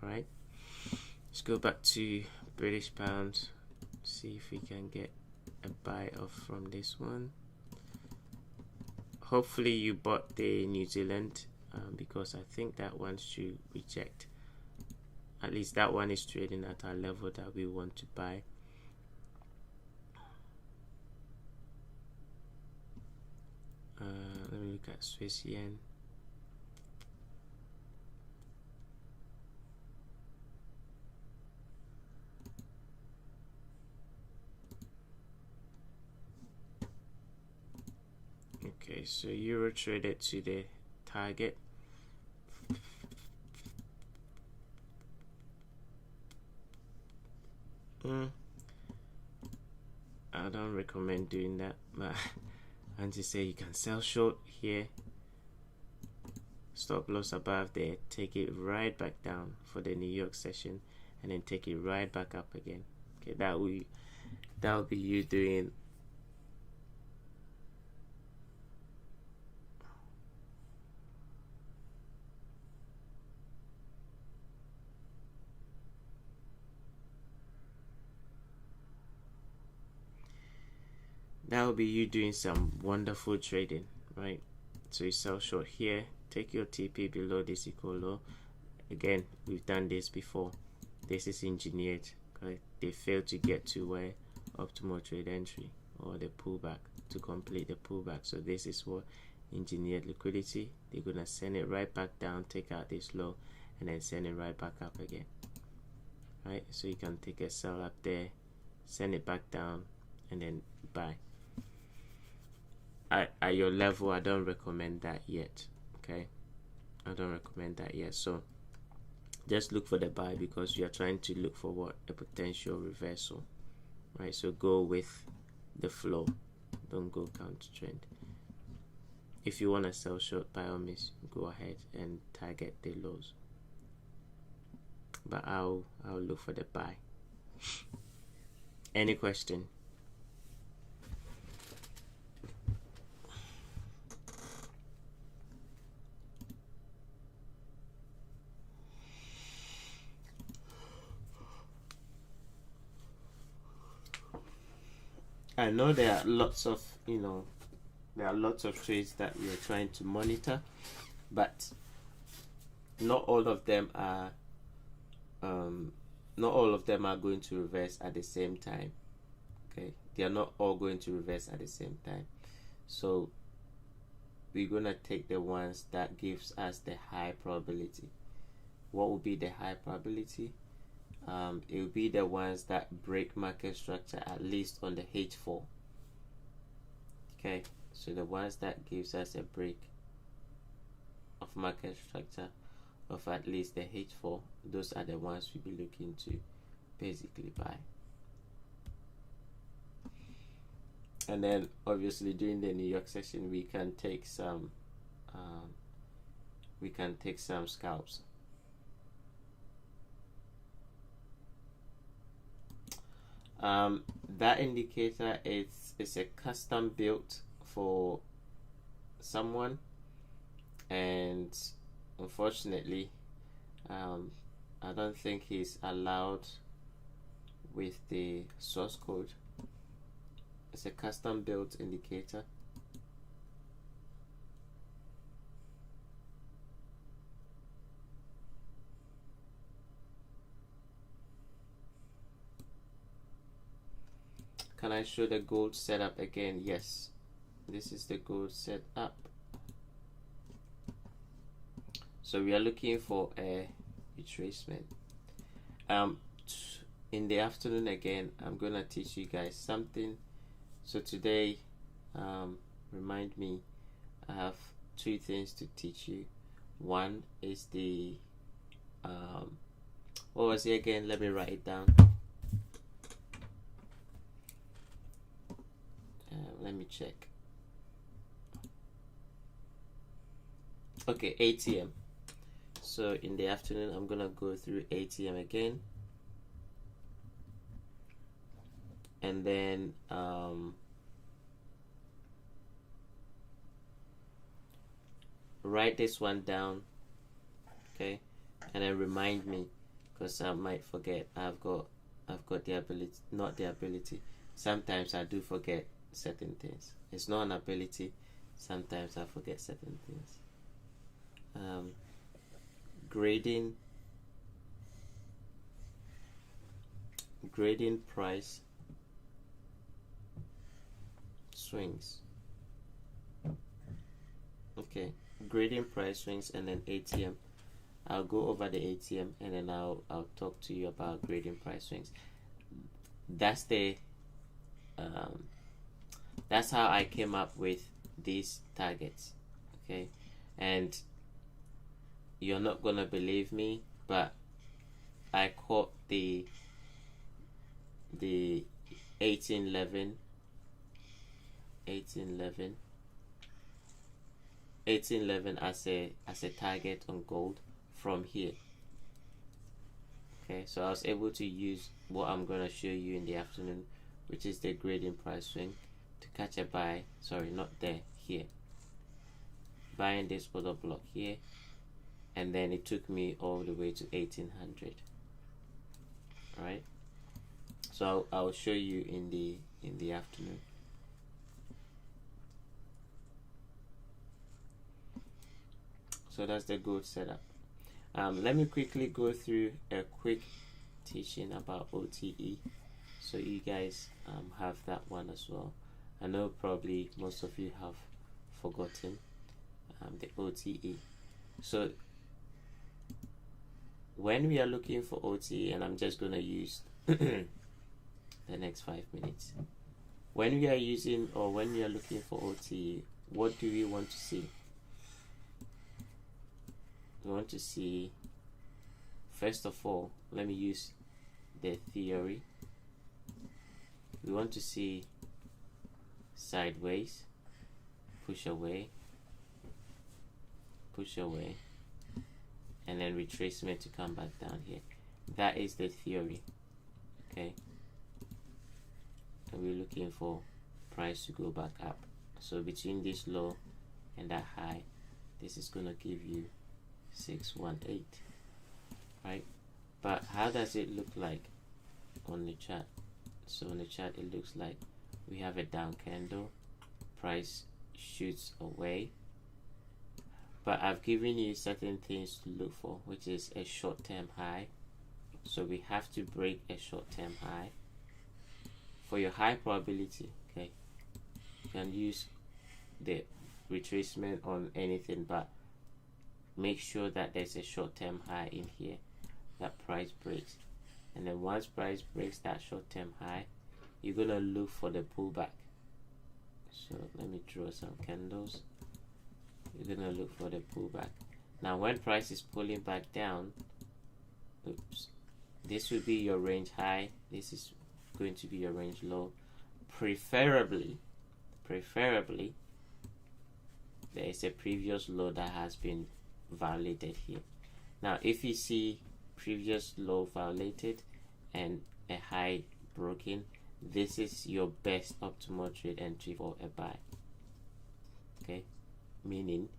All right, let's go back to British pounds. See if we can get a buy off from this one. Hopefully you bought the New Zealand, because I think that one should reject. At least that one is trading at our level that we want to buy. Let me look at Swiss yen. Okay, so euro traded to the target. I don't recommend doing that, but and to say you can sell short here. Stop loss above there, take it right back down for the New York session, and then take it right back up again. Okay, that will be you doing. That will be you doing some wonderful trading, right? So you sell short here, take your TP below this equal low. Again, we've done this before. This is engineered, right? They failed to get to where optimal trade entry or the pullback to complete the pullback. So this is what engineered liquidity. They're gonna send it right back down, take out this low, and then send it right back up again, right? So you can take a sell up there, send it back down, and then buy. at your level, I don't recommend that yet. Okay, I don't recommend that yet. So just look for the buy, because you are trying to look for what, a potential reversal, right? So go with the flow, don't go counter trend. If you want to sell short, by all means go ahead and target the lows, but I'll look for the buy. Any question? I know there are lots of, there are lots of trades that we are trying to monitor, but not all of them are going to reverse at the same time. Okay, they are not all going to reverse at the same time. So we're gonna take the ones that gives us the high probability. What will be the high probability? It will be the ones that break market structure at least on the H4. Okay, so the ones that gives us a break of market structure of at least the H4, those are the ones we'll be looking to basically buy. And then obviously during the New York session we can take some scalps. That indicator is a custom built for someone, and unfortunately I don't think he's allowed with the source code. It's a custom built indicator. Can I show the gold setup again? Yes, this is the gold setup. So we are looking for a retracement. In the afternoon again, I'm gonna teach you guys something. So today, remind me, I have two things to teach you. One is the what was it again? Let me write it down. Let me check. Okay, ATM. So in the afternoon, I'm gonna go through ATM again, and then write this one down, okay, and then remind me, because I might forget. I've got the ability, not the ability. Sometimes I do forget certain things. It's not an ability. Sometimes I forget certain things. Grading price swings. Okay, grading price swings, and then ATM. I'll go over the ATM, and then I'll talk to you about grading price swings. That's the that's how I came up with these targets. Okay, and you're not gonna believe me, but I caught the 1811 as a target on gold from here. Okay, so I was able to use what I'm gonna show you in the afternoon, which is the grading price swing, to catch a buy. Sorry, not there, here. Buying this order block here, and then it took me all the way to 1800. All right. So I'll show you in the afternoon. So that's the gold setup. Let me quickly go through a quick teaching about OTE, so you guys have that one as well. I know probably most of you have forgotten the OTE. So when we are looking for OTE, and I'm just going to use the next 5 minutes. when we are using, or when we are looking for OTE, what do we want to see? We want to see, first of all, let me use the theory. We want to see sideways, push away, and then retracement to come back down here. That is the theory. Okay, and we're looking for price to go back up. So between this low and that high, this is gonna give you 618, right? But how does it look like on the chart? So on the chart, it looks like we have a down candle, price shoots away, but I've given you certain things to look for, which is a short-term high. So we have to break a short-term high for your high probability. Okay, you can use the retracement on anything, but make sure that there's a short-term high in here that price breaks. And then once price breaks that short-term high, you're gonna look for the pullback. So let me draw some candles. You're gonna look for the pullback. Now when price is pulling back down, oops, this will be your range high, this is going to be your range low. Preferably there is a previous low that has been violated here. Now if you see previous low violated and a high broken, this is your best optimal trade entry for a buy. Okay, meaning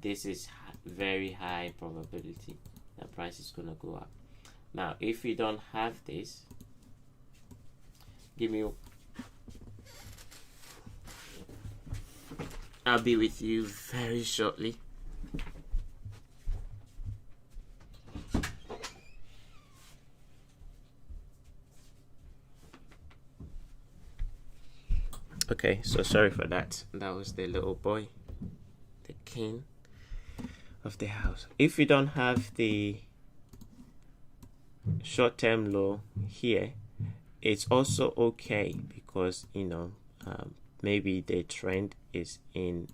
this is very high probability that price is gonna go up. Now if we don't have this, I'll be with you very shortly. Okay, so sorry for that. That was the little boy, the king of the house. If we don't have the short-term low here, it's also okay, because maybe the trend is in,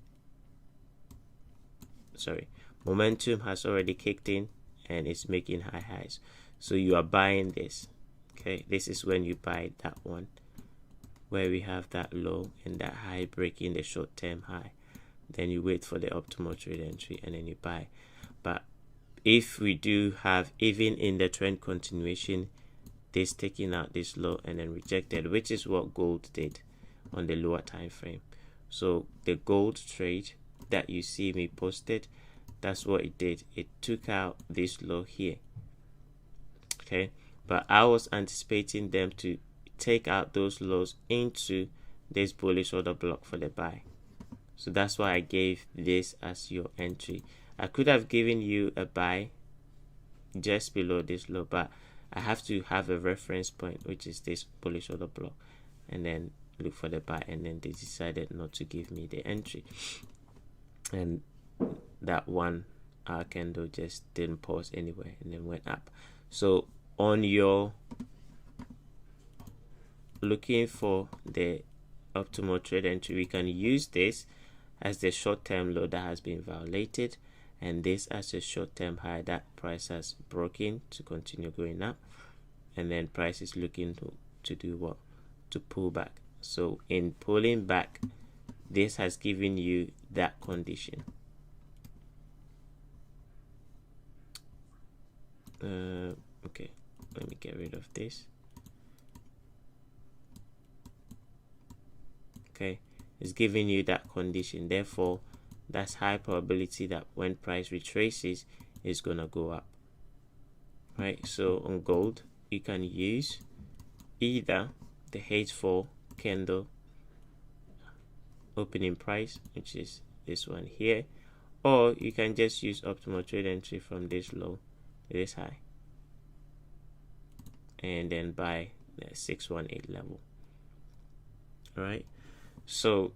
momentum has already kicked in and it's making high highs, so you are buying this. Okay, this is when you buy that one where we have that low and that high breaking the short-term high. Then you wait for the optimal trade entry and then you buy. But if we do have, even in the trend continuation, this taking out this low and then rejected, which is what gold did on the lower time frame. So the gold trade that you see me posted, that's what it did. It took out this low here. Okay, but I was anticipating them to take out those lows into this bullish order block for the buy. So that's why I gave this as your entry. I could have given you a buy just below this low, but I have to have a reference point, which is this bullish order block, and then look for the buy, and then they decided not to give me the entry, and that 1 hour candle just didn't pause anywhere and then went up. So on your looking for the optimal trade entry, we can use this as the short-term low that has been violated, and this as a short-term high that price has broken to continue going up, and then price is looking to do what? To pull back. So in pulling back, this has given you that condition. Okay, let me get rid of this. Okay, it's giving you that condition, therefore that's high probability that when price retraces, it's gonna go up, right? So on gold, you can use either the H4 candle opening price, which is this one here, or you can just use optimal trade entry from this low to this high and then buy the 618 level. All right, so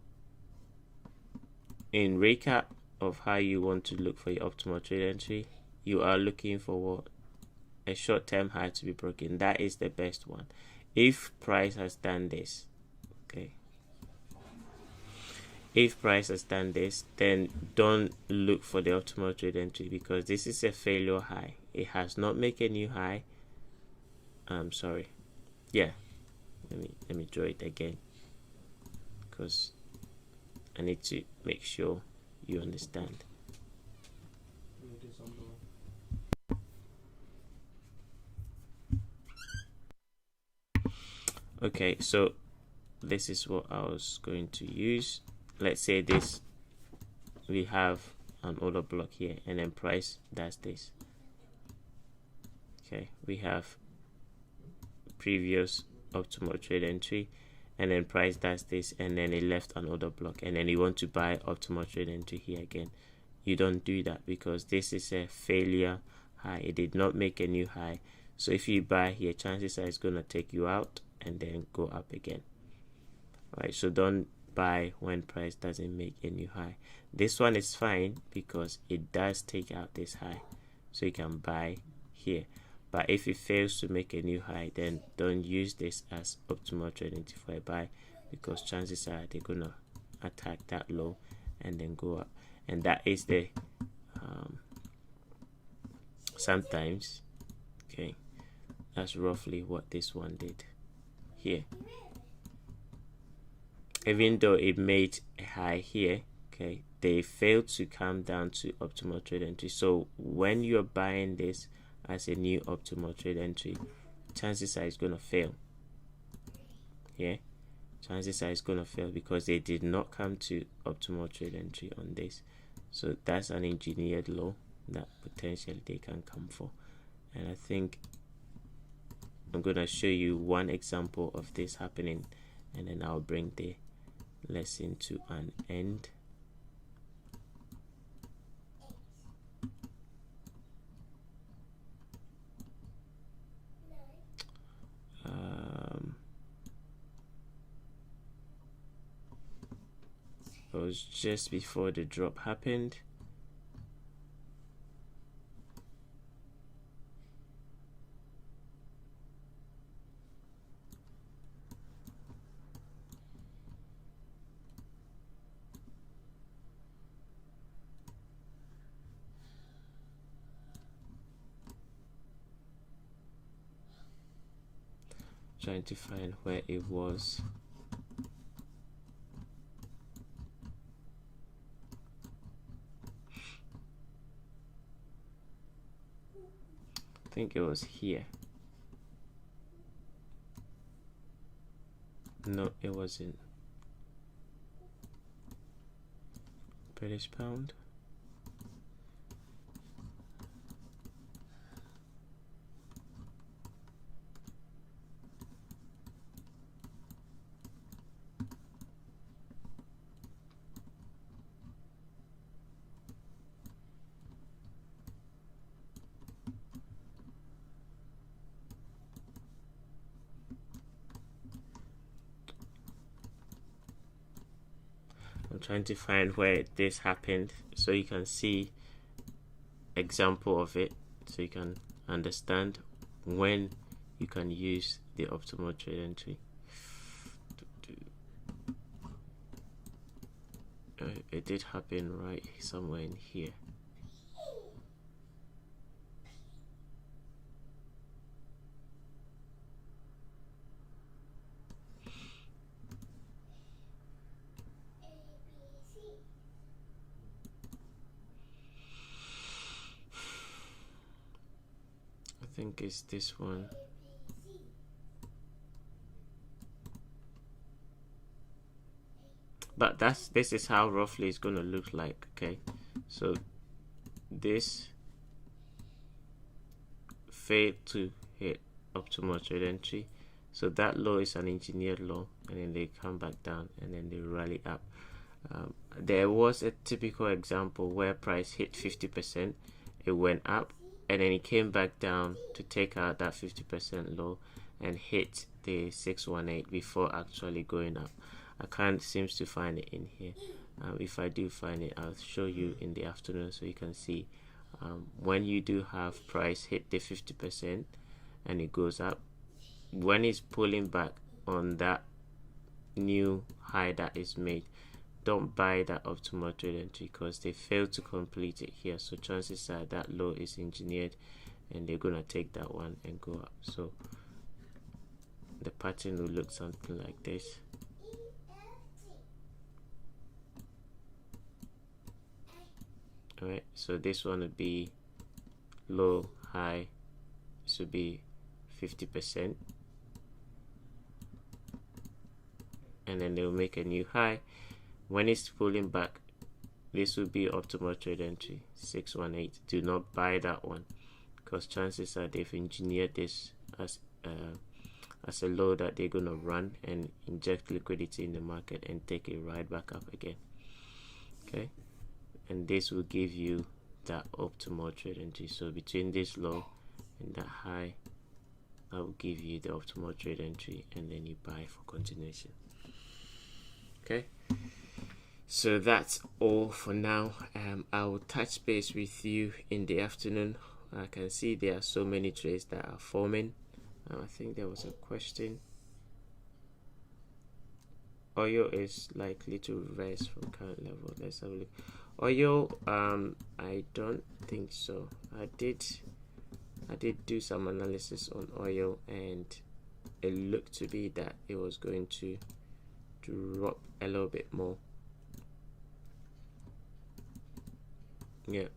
in recap of how you want to look for your optimal trade entry, you are looking for what? A short-term high to be broken. That is the best one. If price has done this, okay, if price has done this, then don't look for the optimal trade entry, because this is a failure high. It has not made a new high. Sorry, yeah, let me draw it again, because I need to make sure you understand. Okay, so this is what I was going to use. Let's say this, we have an order block here, and then price does this. Okay, we have previous optimal trade entry, and then price does this, and then it left an order block, and then you want to buy optimal trade entry here again. You don't do that, because this is a failure high. It did not make a new high. So if you buy here, chances are it's going to take you out and then go up again. All right, so don't buy when price doesn't make a new high. This one is fine because it does take out this high, so you can buy here. But if it fails to make a new high, then don't use this as optimal trade entry for a buy, because chances are they're gonna attack that low and then go up. And that is the sometimes, okay, that's roughly what this one did here. Even though it made a high here, okay, they failed to come down to optimal trade entry. So when you're buying this as a new optimal trade entry, chances are it's going to fail. Yeah, chances are it's going to fail because they did not come to optimal trade entry on this. So that's an engineered low that potentially they can come for. And I think I'm going to show you one example of this happening, and then I'll bring the lesson to an end. It was just before the drop happened. Trying to find where it was. I think it was here. No, it wasn't. British pound. I'm trying to find where this happened so you can see example of it, so you can understand when you can use the optimal trade entry. It did happen right somewhere in here. I think it's this one. But this is how roughly it's going to look like. Okay, so this failed to hit optimal trade entry, so that low is an engineered low, and then they come back down and then they rally up. There was a typical example where price hit 50%, it went up, and then it came back down to take out that 50% low and hit the 618 before actually going up. I can't seem to find it in here. If I do find it, I'll show you in the afternoon so you can see. When you do have price hit the 50% and it goes up, when it's pulling back on that new high that is made, don't buy that optimal trade entry because they failed to complete it here. So chances are that low is engineered and they're gonna take that one and go up. So the pattern will look something like this. Alright, so this one would be low, high. This would be 50%, and then they'll make a new high. When it's pulling back, this will be optimal trade entry 618. Do not buy that one because chances are they've engineered this as a low that they're gonna run and inject liquidity in the market and take it right back up again. Okay, and this will give you that optimal trade entry. So between this low and that high, I will give you the optimal trade entry, and then you buy for continuation. Okay, so that's all for now. I will touch base with you in the afternoon. I can see there are so many trades that are forming. I think there was a question. Oil is likely to reverse from current level. Let's have a look. Oil, I don't think so. I did do some analysis on oil, and it looked to be that it was going to drop a little bit more. Yeah,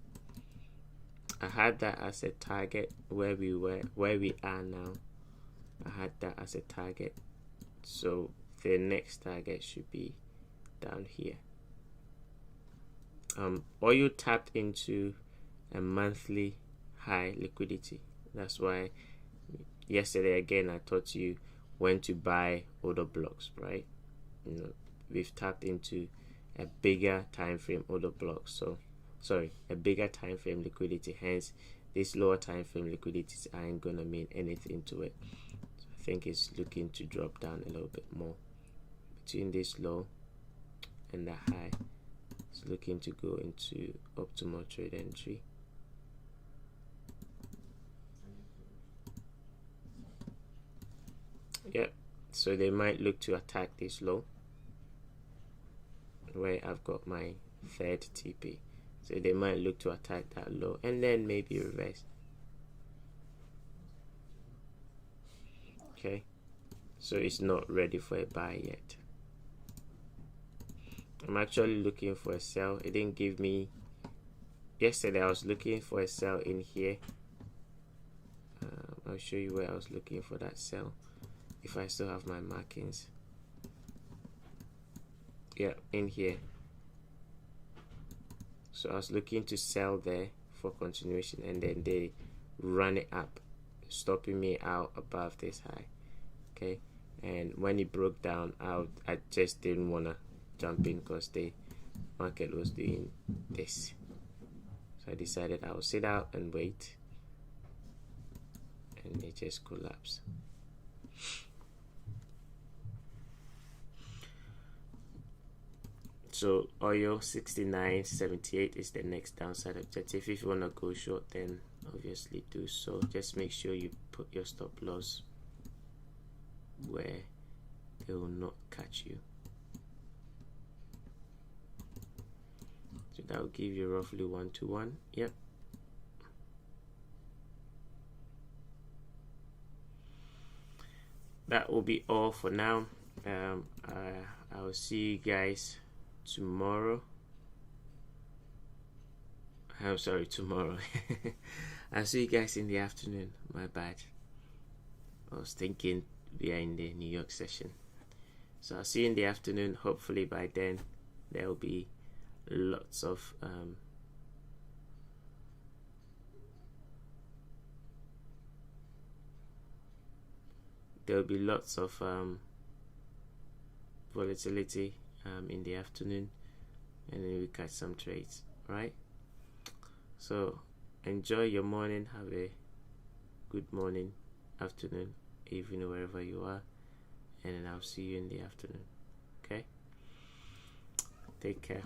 I had that as a target where we are now. I had that as a target, so the next target should be down here. Oil tapped into a monthly high liquidity. That's why yesterday again I taught you when to buy order blocks, right? You know, we've tapped into a bigger time frame order block, so a bigger time frame liquidity. Hence, these lower time frame liquidities aren't gonna mean anything to it. So I think it's looking to drop down a little bit more between this low and the high. It's looking to go into optimal trade entry. Yep, so they might look to attack this low where I've got my third TP. So they might look to attack that low and then maybe reverse. Okay, so it's not ready for a buy yet. I'm actually looking for a sell. It didn't give me. Yesterday I was looking for a sell in here. I'll show you where I was looking for that sell if I still have my markings. Yeah, in here. So I was looking to sell there for continuation, and then they run it up, stopping me out above this high. Okay, and when it broke down out, I just didn't want to jump in because the market was doing this. So I decided I would sit out and wait, and it just collapsed. So oil 69.78 is the next downside objective. If you want to go short, then obviously do so. Just make sure you put your stop loss where they will not catch you. So that will give you roughly 1 to 1. Yep. That will be all for now. I will see you guys tomorrow. I'm sorry, tomorrow. I'll see you guys in the afternoon. My bad. I was thinking we are in the New York session. So I'll see you in the afternoon. Hopefully by then there will be lots of volatility in the afternoon, and then we catch some trades, right? So enjoy your morning. Have a good morning, afternoon, evening, wherever you are, and then I'll see you in the afternoon. Okay, take care.